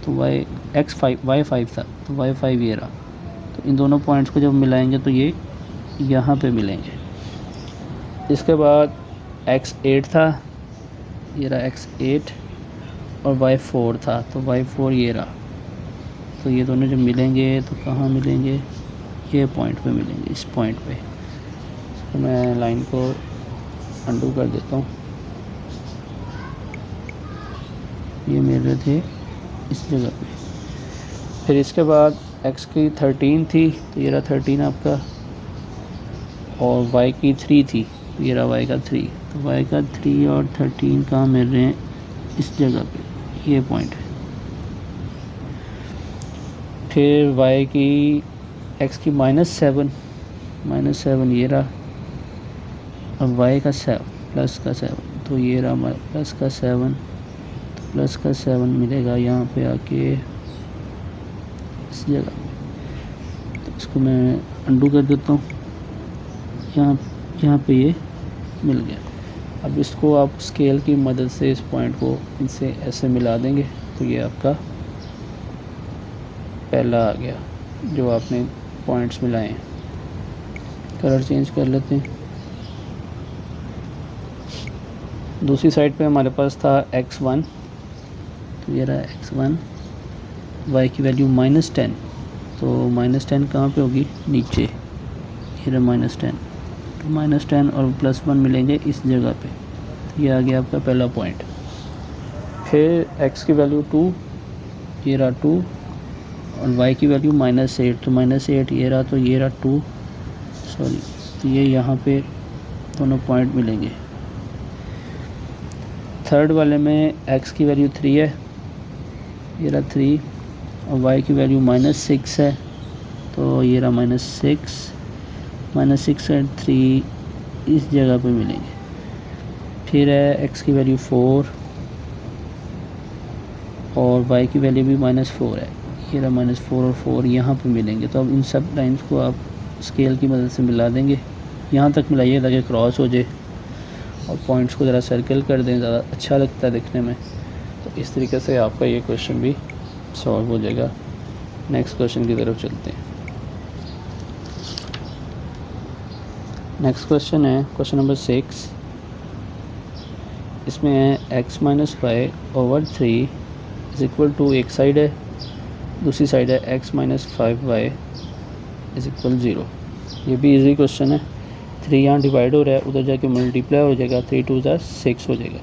तो y5 था, तो y5 ये रहा। तो इन दोनों पॉइंट्स को जब मिलाएंगे तो ये यहाँ पे मिलेंगे। इसके बाद x8 था, ये रहा x8, और y4 था, तो y4 ये रहा। तो ये दोनों जब मिलेंगे तो कहाँ मिलेंगे, ये पॉइंट पे मिलेंगे, इस पॉइंट पे। तो मैं लाइन को अंडू कर देता हूँ, ये मिल रहे थे इस जगह पे। फिर इसके बाद x की 13 थी, तो ये रहा 13 आपका, और y की 3 थी, तो ये रहा y का 3। तो y का 3 और 13 कहाँ मिल रहे हैं, इस जगह पे, ये पॉइंट है। फिर y की x की -7 ये रहा, और y का 7 प्लस का 7, तो ये रहा प्लस का 7, तो प्लस का 7 मिलेगा यहाँ पे आके इस जगह। तो इसको मैं अंडू कर देता हूँ, यहाँ पे ये मिल गया। अब इसको आप स्केल की मदद से इस पॉइंट को इनसे ऐसे मिला देंगे, तो ये आपका पहला आ गया जो आपने पॉइंट्स मिलाए हैं। कलर चेंज कर लेते हैं। दूसरी साइड पे हमारे पास था x1, तो ये रहा x1, y की वैल्यू -10, तो -10 कहाँ पे होगी, नीचे, ये रहा -10। तो -10 और +1 मिलेंगे इस जगह पे। तो ये आ गया आपका पहला पॉइंट। फिर x की वैल्यू 2, ये रहा 2, और y की वैल्यू -8, तो -8 ये रहा, तो ये रहा 2, सॉरी, तो ये यहाँ पे दोनों पॉइंट मिलेंगे। थर्ड वाले में x की वैल्यू 3 है, ये रहा 3, और y की वैल्यू -6 है, तो ये रहा -6 एंड 3 इस जगह पे मिलेंगे। फिर है x की वैल्यू 4 और y की वैल्यू भी -4 है, ये रहा -4 और 4 यहाँ पे मिलेंगे। तो अब इन सब लाइन्स को आप स्केल की मदद से मिला देंगे, यहाँ तक मिलाइए ताकि क्रॉस हो जाए, और पॉइंट्स को ज़रा सर्कल कर दें, ज़्यादा अच्छा लगता है दिखने में। तो इस तरीके से आपका ये क्वेश्चन भी सॉल्व हो जाएगा। नेक्स्ट क्वेश्चन की तरफ चलते हैं। नेक्स्ट क्वेश्चन है क्वेश्चन नंबर 6। इसमें है x - y/3 is equal to, एक साइड है, दूसरी साइड है x - 5y इज़ इक्वल 0। ये भी इजी क्वेश्चन है। 3 यहाँ डिवाइड हो रहा है, उधर जाके मल्टीप्लाई हो जाएगा, 3 2 6 हो जाएगा।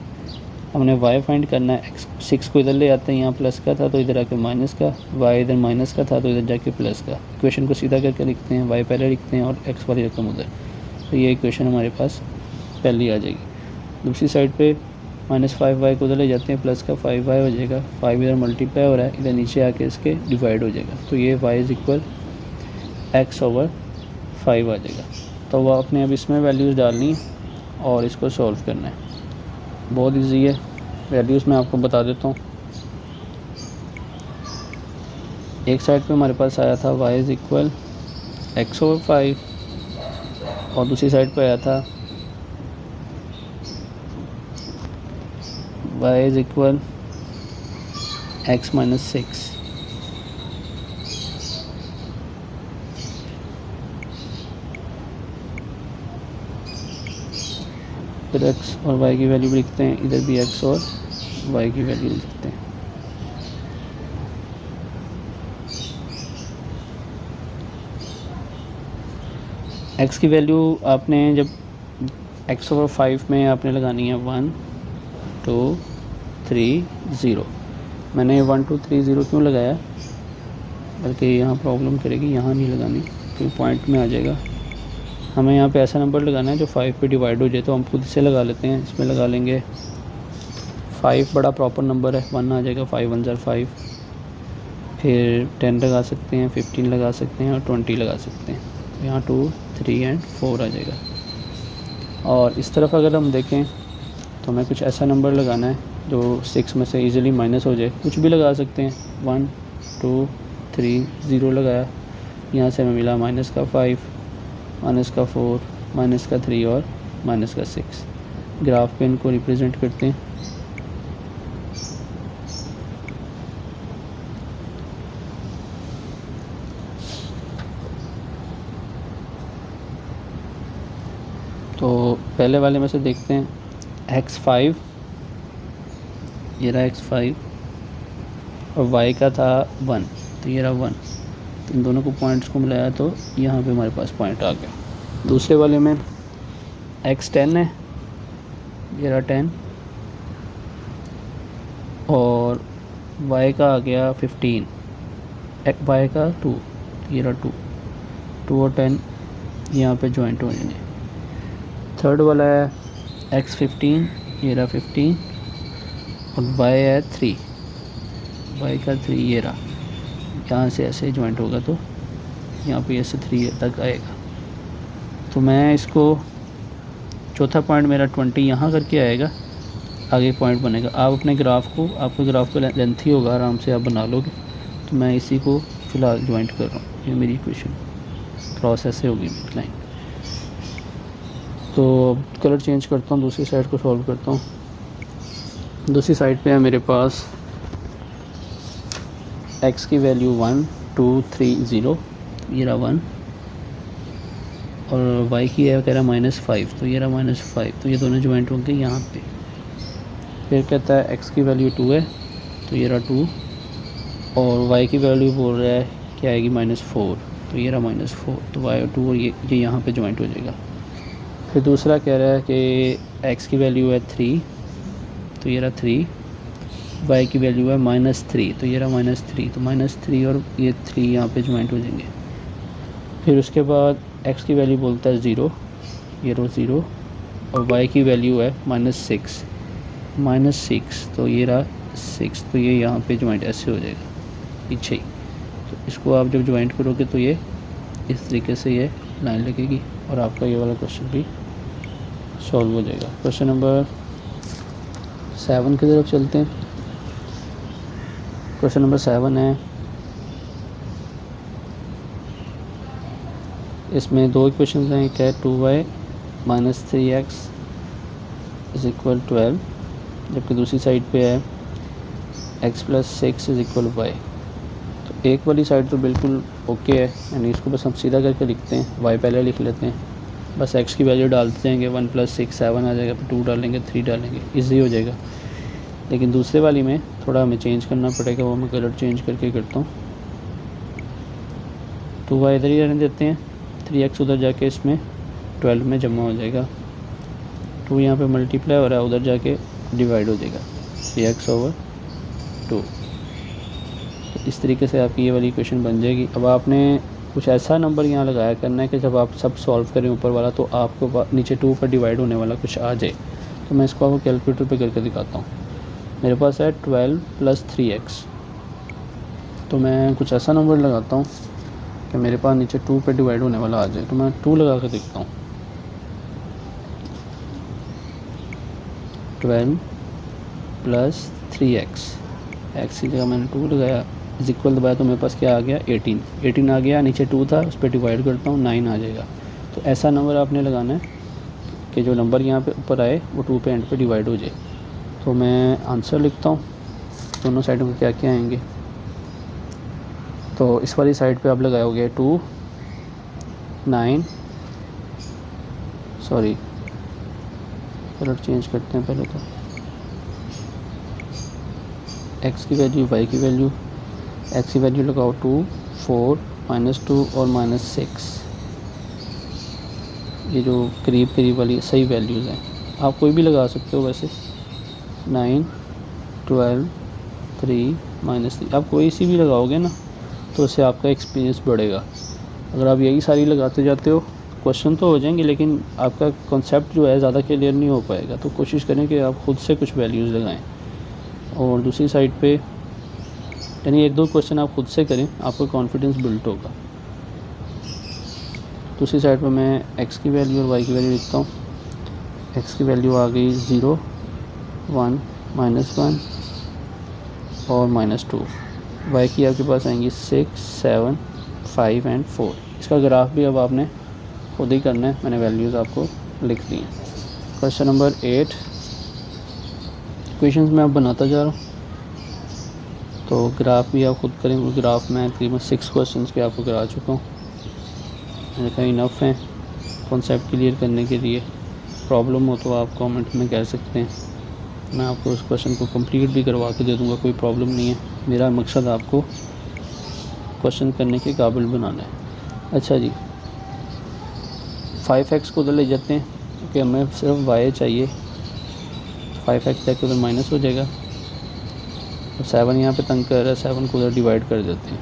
हमने y फाइंड करना है। x 6 को इधर ले आते हैं, यहाँ प्लस का था तो इधर आके माइनस का, y इधर माइनस का था तो इधर जाके प्लस का। इक्वेशन को सीधा करके लिखते हैं, y पहले लिखते हैं और x वाली रकम उधर, तो ये इक्वेशन हमारे पास पहली आ जाएगी। दूसरी साइड पे -5y को उधर ले जाते हैं, प्लस का 5y हो जाएगा, 5 इधर मल्टीप्लाई हो रहा है, इधर नीचे आके इसके डिवाइड हो जाएगा, तो ये y इज़ इक्वल x/5 आ जाएगा। तो वह आपने अब इसमें वैल्यूज़ डालनी और इसको सॉल्व करना है। बहुत इजी है, वैल्यूज़ मैं आपको बता देता हूँ। एक साइड पे हमारे पास आया था y इज़ इक्वल x/5 और दूसरी साइड पे आया था y इज़ इक्वल x - 6। फिर x और y की वैल्यू लिखते हैं, इधर भी x और y की वैल्यू लिखते हैं। x की वैल्यू आपने जब x/5 में आपने लगानी है 1 2 3 0। मैंने 1 2 3 0 क्यों लगाया, बल्कि यहाँ प्रॉब्लम करेगी, यहाँ नहीं लगानी क्योंकि पॉइंट में आ जाएगा। हमें यहाँ पे ऐसा नंबर लगाना है जो 5 पे डिवाइड हो जाए, तो हम खुद से लगा लेते हैं। इसमें लगा लेंगे 5 बड़ा प्रॉपर नंबर है, 1 आ जाएगा, 5 1 5। फिर 10 लगा सकते हैं, 15 लगा सकते हैं और 20 लगा सकते हैं। तो यहाँ 2 3 एंड 4 आ जाएगा। और इस तरफ अगर हम देखें तो हमें कुछ ऐसा नंबर लगाना है जो 6 में से ईज़िली माइनस हो जाए। कुछ भी लगा सकते हैं, 1 2 3 0 लगाया, यहाँ से हमें मिला -5 -4 -3 और -6। ग्राफ पे इनको रिप्रेजेंट करते हैं। तो पहले वाले में से देखते हैं x5, ये रहा x5 और y का था 1, तो ये रहा 1। तो इन दोनों को पॉइंट्स को मिलाया तो यहाँ पे हमारे पास पॉइंट आ गया। दूसरे वाले में x10 है, ये रहा 10 और y का आ गया 15, y का 2, ये रहा 2 और 10 यहाँ पे जॉइंट हो जाएंगे। थर्ड वाला है x15, ये रहा 15 और y है 3, y का 3 ये रहा, यहाँ से ऐसे जॉइंट होगा तो यहाँ पे ऐसे 3 तक आएगा। तो मैं इसको, चौथा पॉइंट मेरा 20 यहाँ करके आएगा, आगे पॉइंट बनेगा। आप अपने ग्राफ को, आपके ग्राफ को लेंथी होगा, आराम से आप बना लोगे। तो मैं इसी को फ़िलहाल जॉइंट कर रहा हूँ, ये मेरी इक्वेशन प्रोसेस से होगी लाइन। तो कलर चेंज करता हूँ, दूसरी साइड को सॉल्व करता हूँ। दूसरी साइड पे है मेरे पास x की वैल्यू 1 2 3 0, ये रहा 1 और y की है कह रहा -5, तो ये रहा -5, तो ये दोनों जॉइंट होंगे यहाँ पे। फिर कहता है x की वैल्यू 2 है, तो ये रहा 2 और y की वैल्यू बोल रहा है कि आएगी -4, तो ये रहा -4, तो y और 2 और ये यहाँ पे जॉइंट हो जाएगा। फिर दूसरा कह रहा है कि x की वैल्यू है 3, तो ये रहा 3, y की वैल्यू है -3, तो ये रहा -3, तो -3 और ये 3 यहाँ पे ज्वाइंट हो जाएंगे। फिर उसके बाद x की वैल्यू बोलता है 0, ये रो 0, और y की वैल्यू है -6, तो ये रहा 6, तो ये यहाँ पे ज्वाइंट ऐसे हो जाएगा पीछे ही। तो इसको आप जब ज्वाइंट करोगे तो ये इस तरीके से ये लाइन लगेगी और आपका ये वाला क्वेश्चन भी सॉल्व हो जाएगा। क्वेश्चन नंबर 7 की तरफ चलते हैं। क्वेश्चन नंबर 7 है, इसमें दो इक्वेशन हैं। एक है 2y - 3x = 12, जबकि दूसरी साइड पे है x + 6 = y। तो एक वाली साइड तो बिल्कुल ओके है, यानी इसको बस हम सीधा करके लिखते हैं, y पहले लिख लेते हैं, बस x की वैल्यू डालते जाएंगे, 1 + 6 7 आ जाएगा, फिर 2 डालेंगे, 3 डालेंगे, ईजी हो जाएगा। लेकिन दूसरे वाली में थोड़ा हमें चेंज करना पड़ेगा, वो मैं कलर चेंज करके करता हूँ। 2y इधर ही रहने देते हैं, 3x उधर जाके इसमें 12 में जमा हो जाएगा, 2 यहाँ पे मल्टीप्लाई हो रहा है, उधर जाके डिवाइड हो जाएगा 3x/2। तो इस तरीके से आपकी ये वाली इक्वेशन बन जाएगी। अब आपने कुछ ऐसा नंबर यहाँ लगाया करना है कि जब आप सब सॉल्व करें ऊपर वाला तो आपको नीचे 2 पर डिवाइड होने वाला कुछ आ जाए। तो मैं इसको आपको कैलकुलेटर पे करके दिखाता हूँ। मेरे पास है 12 + 3x, तो मैं कुछ ऐसा नंबर लगाता हूँ कि मेरे पास नीचे 2 पे डिवाइड होने वाला आ जाए। तो मैं 2 लगा कर देखता हूँ, 12 + 3x, x की जगह मैंने 2 लगाया, इक्वल दबाया तो मेरे पास क्या आ गया 18 आ गया, नीचे 2 था उस पर डिवाइड करता हूँ 9 आ जाएगा। तो ऐसा नंबर आपने लगाना है कि जो नंबर यहाँ पे ऊपर आए वो 2 पे एंड पे डिवाइड हो जाए। तो मैं आंसर लिखता हूँ, दोनों साइडों में क्या क्या आएंगे। तो इस वाली साइड पे आप लगाओगे 2 9, सॉरी कलर चेंज करते हैं पहले, तो x की वैल्यू y की वैल्यू, x की वैल्यू लगाओ 2 4 -2 और -6, ये जो करीब करीब वाली सही वैल्यूज़ हैं, आप कोई भी लगा सकते हो वैसे, 9 12 3 -3, आप कोई सी भी लगाओगे ना तो उससे आपका एक्सपीरियंस बढ़ेगा। अगर आप यही सारी लगाते जाते हो क्वेश्चन तो हो जाएंगे, लेकिन आपका कॉन्सेप्ट जो है ज़्यादा क्लियर नहीं हो पाएगा। तो कोशिश करें कि आप ख़ुद से कुछ वैल्यूज़ लगाएं, और दूसरी साइड पे यानी 1-2 क्वेश्चन आप खुद से करें, आपका कॉन्फिडेंस बिल्ड होगा। दूसरी साइड पे मैं x की वैल्यू और y की वैल्यू लिखता हूँ। x की वैल्यू आ गई 0 1 -1 और -2, y की आपके पास आएंगी 6 7 5 एंड 4। इसका ग्राफ भी अब आपने खुद ही करना है, मैंने वैल्यूज़ आपको लिख दी हैं। क्वेश्चन नंबर 8, इक्वेशंस मैं अब बनाता जा रहा हूँ, तो ग्राफ भी आप खुद करें। वो ग्राफ मैं तकरीबन 6 क्वेश्चंस के आपको करा चुका हूँ, मैंने कहा इनफ हैं कॉन्सेप्ट क्लियर करने के लिए। प्रॉब्लम हो तो आप कमेंट में कह सकते हैं, मैं आपको उस क्वेश्चन को कंप्लीट भी करवा के दे दूँगा, कोई प्रॉब्लम नहीं है। मेरा मकसद आपको क्वेश्चन करने के काबिल बनाना है। अच्छा जी, 5x को उधर ले जाते हैं क्योंकि हमें सिर्फ y चाहिए, 5x जाके उधर माइनस हो जाएगा, तो 7 यहाँ पे तंग कर रहा है, 7 को उधर डिवाइड कर देते हैं।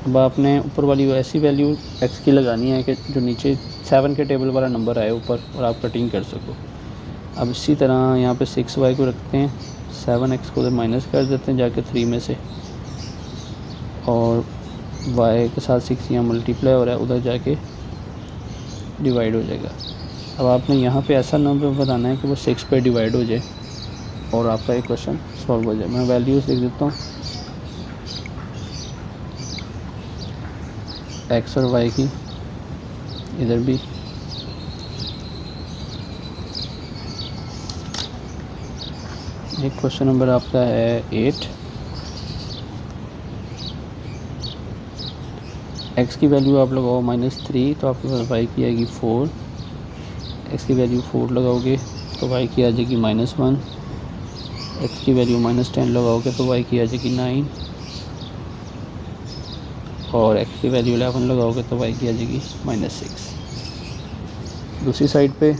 अब आपने ऊपर वाली ऐसी वैल्यू x की लगानी है कि जो नीचे 7 के टेबल वाला नंबर आए ऊपर और आप कटिंग कर सको। अब इसी तरह यहाँ पे 6y को रखते हैं, 7x को उधर माइनस कर देते हैं जाके 3 में से, और y के साथ 6 यहाँ मल्टीप्लाई हो रहा है, उधर जाके डिवाइड हो जाएगा। अब आपने यहाँ पे ऐसा नंबर बताना है कि वो 6 पे डिवाइड हो जाए और आपका एक क्वेश्चन सॉल्व हो जाए। मैं वैल्यूज़ लिख देता हूँ x और y की, इधर भी एक क्वेश्चन नंबर आपका है 8, x की वैल्यू आप लगाओ -3 तो आपके पास y की आएगी 4, x की वैल्यू 4 लगाओगे तो y की आ जाएगी -1, x की वैल्यू -10 लगाओगे तो y की आ जाएगी 9, और एक्स की वैल्यू 11 लगाओगे तो वाई की आ जाएगी -6। दूसरी साइड पे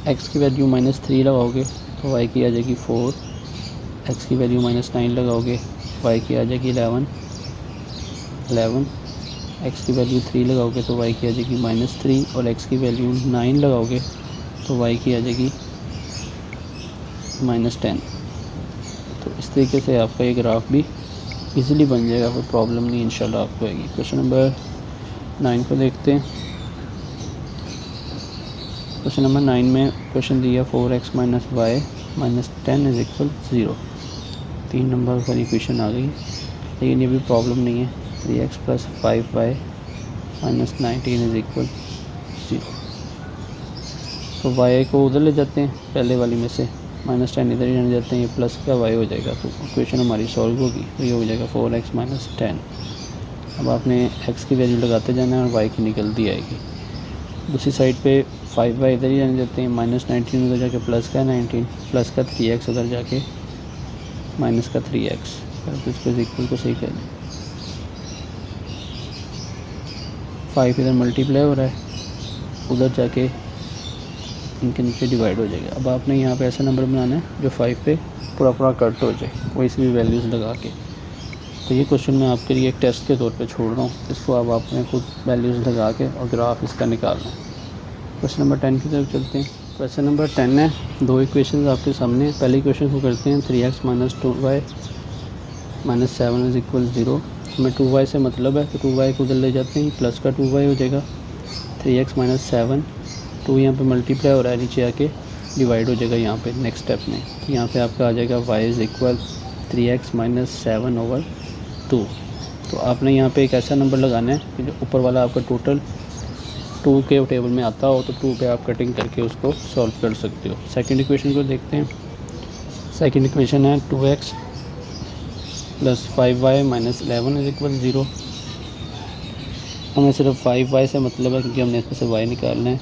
एक्स की वैल्यू -3 लगाओगे तो वाई की आ जाएगी 4, एक्स की वैल्यू -9 लगाओगे वाई की आ जाएगी 11, एक्स की वैल्यू 3 लगाओगे तो वाई की आ जाएगी -3 और एक्स की वैल्यू 9 लगाओगे तो वाई की आ जाएगी -10। तो इस तरीके से आपका ये ग्राफ भी इजीली बन जाएगा, कोई प्रॉब्लम नहीं इंशाल्लाह आपको आएगी। क्वेश्चन नंबर 9 को देखते हैं। क्वेश्चन नंबर 9 में क्वेश्चन दिया 4x - y - 10 = 0। 3 नंबर वाली क्वेश्चन आ गई, लेकिन ये भी प्रॉब्लम नहीं है। 3x + 5y - 19 = 0। तो y को उधर ले जाते हैं पहले वाली में से, -10 इधर ही रहने जाते हैं, ये प्लस का y हो जाएगा तो क्वेश्चन हमारी सॉल्व होगी। तो ये हो जाएगा 4x - 10। अब आपने x की वैल्यू लगाते जाना है और y की निकलती आएगी। दूसरी साइड पे 5y इधर ही रहने देते हैं, -19 उधर जाके प्लस का 19, प्लस का 3x उधर जाके माइनस का 3x, तो इसको इक्वल को सही कर लें। 5 इधर मल्टीप्लाई हो रहा है, उधर जाके इनके नीचे डिवाइड हो जाएगा। अब आपने यहाँ पे ऐसा नंबर बनाना है जो 5 पे पूरा कट हो जाए, वही सी भी वैल्यूज़ लगा के। तो ये क्वेश्चन मैं आपके लिए एक टेस्ट के तौर पे छोड़ रहा हूँ, इसको अब आपने खुद वैल्यूज़ लगा के और ग्राफ इसका निकालना है। क्वेश्चन नंबर 10 की तरफ चलते हैं। क्वेश्चन नंबर 10 है, दो इक्वेशंस आपके सामने। पहले इक्वेशन को करते हैं 3x - 2y - 7 = 0। हमें 2y से मतलब है तो 2y को उधर ले जाते हैं, प्लस का 2y हो जाएगा। 3x - 7, 2 यहाँ पे मल्टीप्लाई हो रहा है, नीचे आके डिवाइड हो जाएगा यहाँ पे नेक्स्ट स्टेप में। यहाँ पे आपका आ जाएगा y = 3x - 7/2। तो आपने यहाँ पे एक ऐसा नंबर लगाना है कि जो ऊपर वाला आपका टोटल 2 के टेबल में आता हो, तो 2 पे आप कटिंग करके उसको सॉल्व कर सकते हो। सेकंड इक्वेशन को देखते हैं। सेकंड इक्वेशन है 2x + 5y - 11 = 0। हमें सिर्फ 5y से मतलब है क्योंकि हमने इसमें से y निकालना है।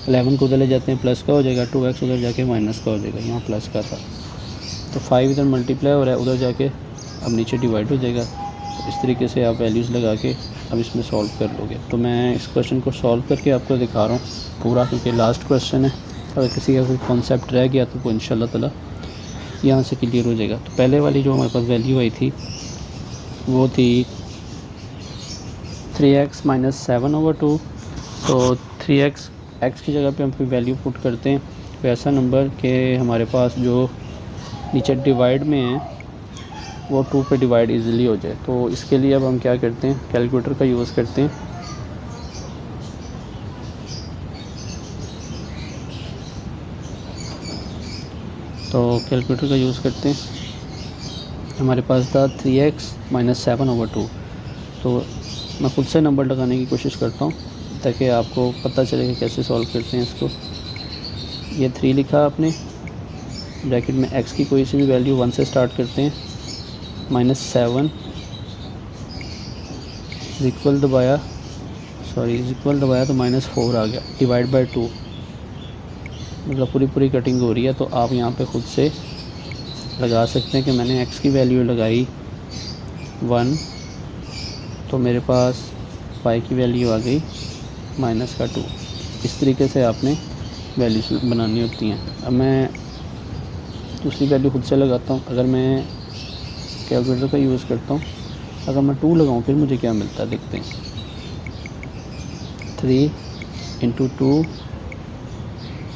11 को उधर ले जाते हैं, प्लस का हो जाएगा, 2x उधर जाके माइनस का हो जाएगा, यहाँ प्लस का था। तो 5 इधर मल्टीप्लाई हो रहा है, उधर जाके अब नीचे डिवाइड हो जाएगा। तो इस तरीके से आप वैल्यूज़ लगा के अब इसमें सॉल्व कर लोगे। तो मैं इस क्वेश्चन को सॉल्व करके आपको दिखा रहा हूँ पूरा, क्योंकि लास्ट क्वेश्चन है। अगर किसी का कोई कॉन्सेप्ट रह गया तो वो इंशाल्लाह ताला यहाँ से क्लियर हो जाएगा। तो पहले वाली जो हमारे पास वैल्यू आई थी वो थी 3x - 7/2। तो 3x x की जगह पे हम कोई वैल्यू पुट करते हैं, कोई ऐसा नंबर के हमारे पास जो नीचे डिवाइड में है वो 2 पे डिवाइड इजीली हो जाए। तो इसके लिए अब हम क्या करते हैं, कैलकुलेटर का यूज़ करते हैं। तो कैलकुलेटर का यूज़ करते हैं। हमारे पास था 3x - 7/2। तो मैं खुद से नंबर लगाने की कोशिश करता हूँ ताकि आपको पता चले कि कैसे सॉल्व करते हैं इसको। ये 3 लिखा आपने, ब्रैकेट में x की कोई सी भी वैल्यू 1 से स्टार्ट करते हैं, -7 इक्वल दबाया तो -4 आ गया, डिवाइड बाय 2, मतलब पूरी कटिंग हो रही है। तो आप यहाँ पे खुद से लगा सकते हैं कि मैंने x की वैल्यू लगाई 1, तो मेरे पास y की वैल्यू आ गई -2। इस तरीके से आपने वैल्यूज बनानी होती हैं। अब मैं दूसरी वैल्यू खुद से लगाता हूँ। अगर मैं कैलकुलेटर का यूज़ करता हूँ, अगर मैं 2 लगाऊँ फिर मुझे क्या मिलता है देखते हैं। 3 × 2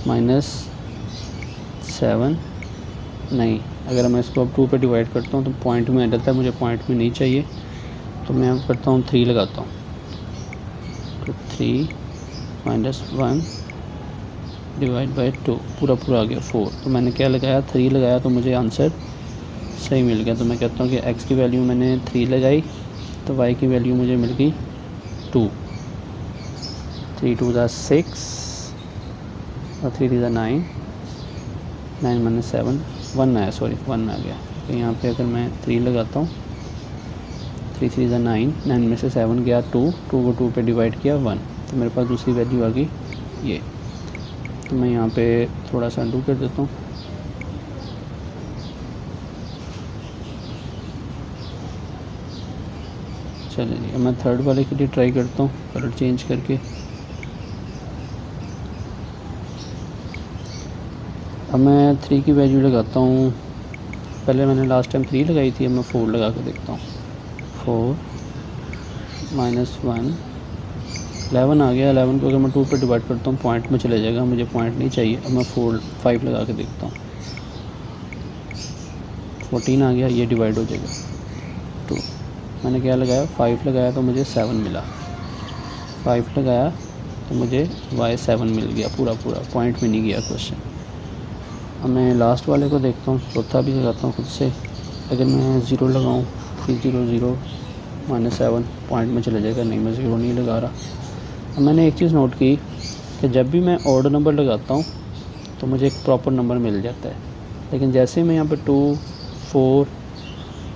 -7 नहीं, अगर मैं इसको अब 2 पे डिवाइड करता हूँ तो पॉइंट में आ जाता है, मुझे पॉइंट में नहीं चाहिए। तो मैं अब करता हूँ 3 लगाता हूँ, तो 3 - 1 डिवाइड बाय 2 पूरा आ गया 4। तो मैंने क्या लगाया, 3 लगाया, तो मुझे आंसर सही मिल गया। तो मैं कहता हूँ कि x की वैल्यू मैंने 3 लगाई तो y की वैल्यू मुझे मिल गई 2। 3 × 2 = 6 और 3 × 3 = 9, 9 - 7 1 आया, 1 आ गया। तो यहाँ पे अगर मैं 3 लगाता हूँ, 3 × 3 = 9, 9 में से 7 गया 2 को 2 पे डिवाइड किया 1, तो मेरे पास दूसरी वैल्यू आ गई ये। तो मैं यहाँ पे थोड़ा सा अंडू कर देता हूँ। चलिए जी, मैं थर्ड वाले के लिए ट्राई करता हूँ कलर चेंज करके। अब मैं 3 की वैल्यू लगाता हूँ। पहले मैंने लास्ट टाइम 3 लगाई थी, अब मैं 4 लगा कर देखता हूँ। 4 -1 11 आ गया। 11 को अगर मैं 2 पर डिवाइड करता हूँ पॉइंट में चले जाएगा, मुझे पॉइंट नहीं चाहिए। अब मैं 5 लगा के देखता हूँ। 14 आ गया, ये डिवाइड हो जाएगा 2। मैंने क्या लगाया, 5 लगाया तो मुझे 7 मिला। 5 लगाया तो मुझे y7 मिल गया, पूरा पॉइंट में नहीं गया क्वेश्चन। अब मैं लास्ट वाले को देखता हूँ, चौथा भी लगाता हूँ खुद से। अगर मैं 0 लगाऊँ 3 0 0 -7 पॉइंट में चले जाएगा, नहीं मैं 0 नहीं लगा रहा। अब मैंने एक चीज़ नोट की कि जब भी मैं ऑड नंबर लगाता हूँ तो मुझे एक प्रॉपर नंबर मिल जाता है, लेकिन जैसे ही मैं यहाँ पे 2 4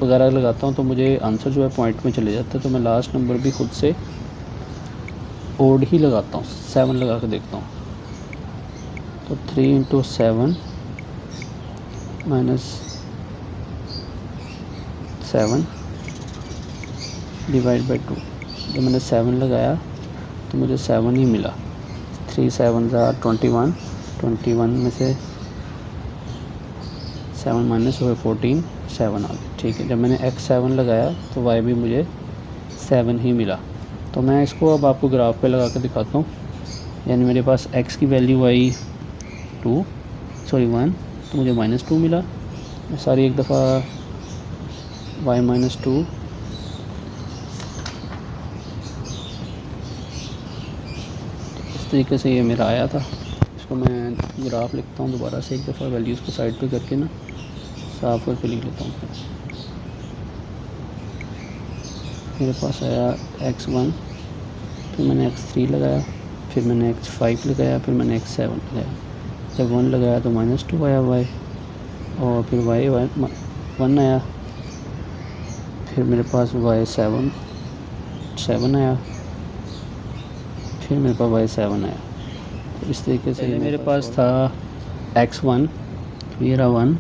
वगैरह लगाता हूँ तो मुझे आंसर जो है पॉइंट में चले जाता है। तो मैं लास्ट नंबर भी खुद से ओड ही लगाता हूँ, 7 लगा कर देखता हूँ। तो 3 × 7 -7 डिवाइड बाई 2। जब मैंने 7 लगाया तो मुझे 7 ही मिला। 3 7 21, 21 में से 7 माइनस हुए 14, 7 आ गया। ठीक है, जब मैंने x7 लगाया तो y भी मुझे 7 ही मिला। तो मैं इसको अब आपको ग्राफ पे लगा कर दिखाता हूँ। यानी मेरे पास x की वैल्यू आई 1 तो मुझे -2 मिला। सारी एक दफ़ा y -2 इस तरीके से ये मेरा आया था। इसको मैं ग्राफ लिखता हूँ दोबारा से एक दफ़ा, वैल्यूज़ को साइड पे करके ना साफ करके लिख लेता हूँ। मेरे पास आया x1, फिर मैंने x3 लगाया, फिर मैंने x5 लगाया, फिर मैंने x7 लगाया। जब 1 लगाया तो -2 आया y, और फिर y 1 आया, फिर मेरे पास y7 आया, फिर मेरे पास y7 आया। तो इस तरीके से मेरे पास था x1, तो ये रहा 1,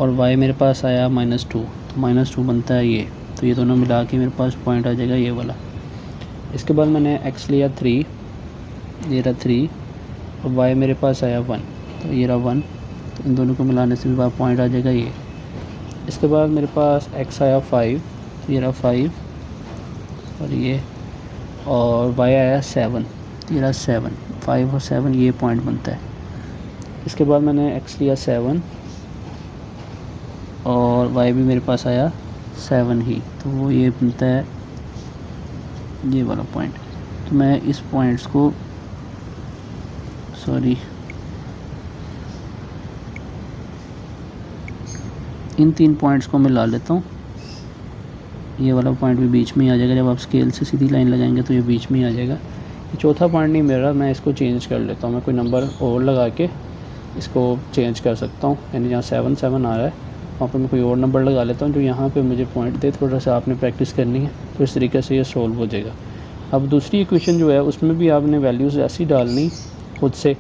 और y मेरे पास आया -2, तो -2 बनता है ये। तो ये दोनों मिला के मेरे पास पॉइंट आ जाएगा ये वाला। इसके बाद मैंने x लिया 3, ये रहा 3, और y मेरे पास आया 1, तो ये रहा 1। तो इन दोनों को मिलाने से मेरे पास पॉइंट आ जाएगा ये। इसके बाद मेरे पास x आया 5, तो ये रहा 5, और ये, और y आया 7, तो ये रहा 7। 5 और 7 ये पॉइंट बनता है। इसके बाद मैंने x लिया 7, और y भी मेरे पास आया 7 ही, तो वो ये बनता है ये वाला पॉइंट। तो मैं इस पॉइंट्स को इन 3 पॉइंट्स को मिला लेता हूँ। ये वाला पॉइंट भी बीच में ही आ जाएगा। जब आप स्केल से सीधी लाइन लगाएंगे तो ये बीच में ही आ जाएगा। ये चौथा पॉइंट नहीं मिल रहा, मैं इसको चेंज कर लेता हूँ। मैं कोई नंबर और लगा के इसको चेंज कर सकता हूँ। यानी जहाँ 7 7 आ रहा है वहाँ पर मैं कोई और नंबर लगा लेता हूँ जो यहाँ पे मुझे पॉइंट दे। थोड़ा सा आपने प्रैक्टिस करनी है, तो इस तरीके से ये सोल्व हो जाएगा। अब दूसरी इक्वेशन जो है उसमें भी आपने वैल्यूज़ ऐसी डालनी खुद से,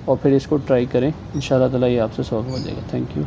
और फिर इसको ट्राई करें। इंशाल्लाह ताला ये आपसे सॉल्व हो जाएगा। Thank you.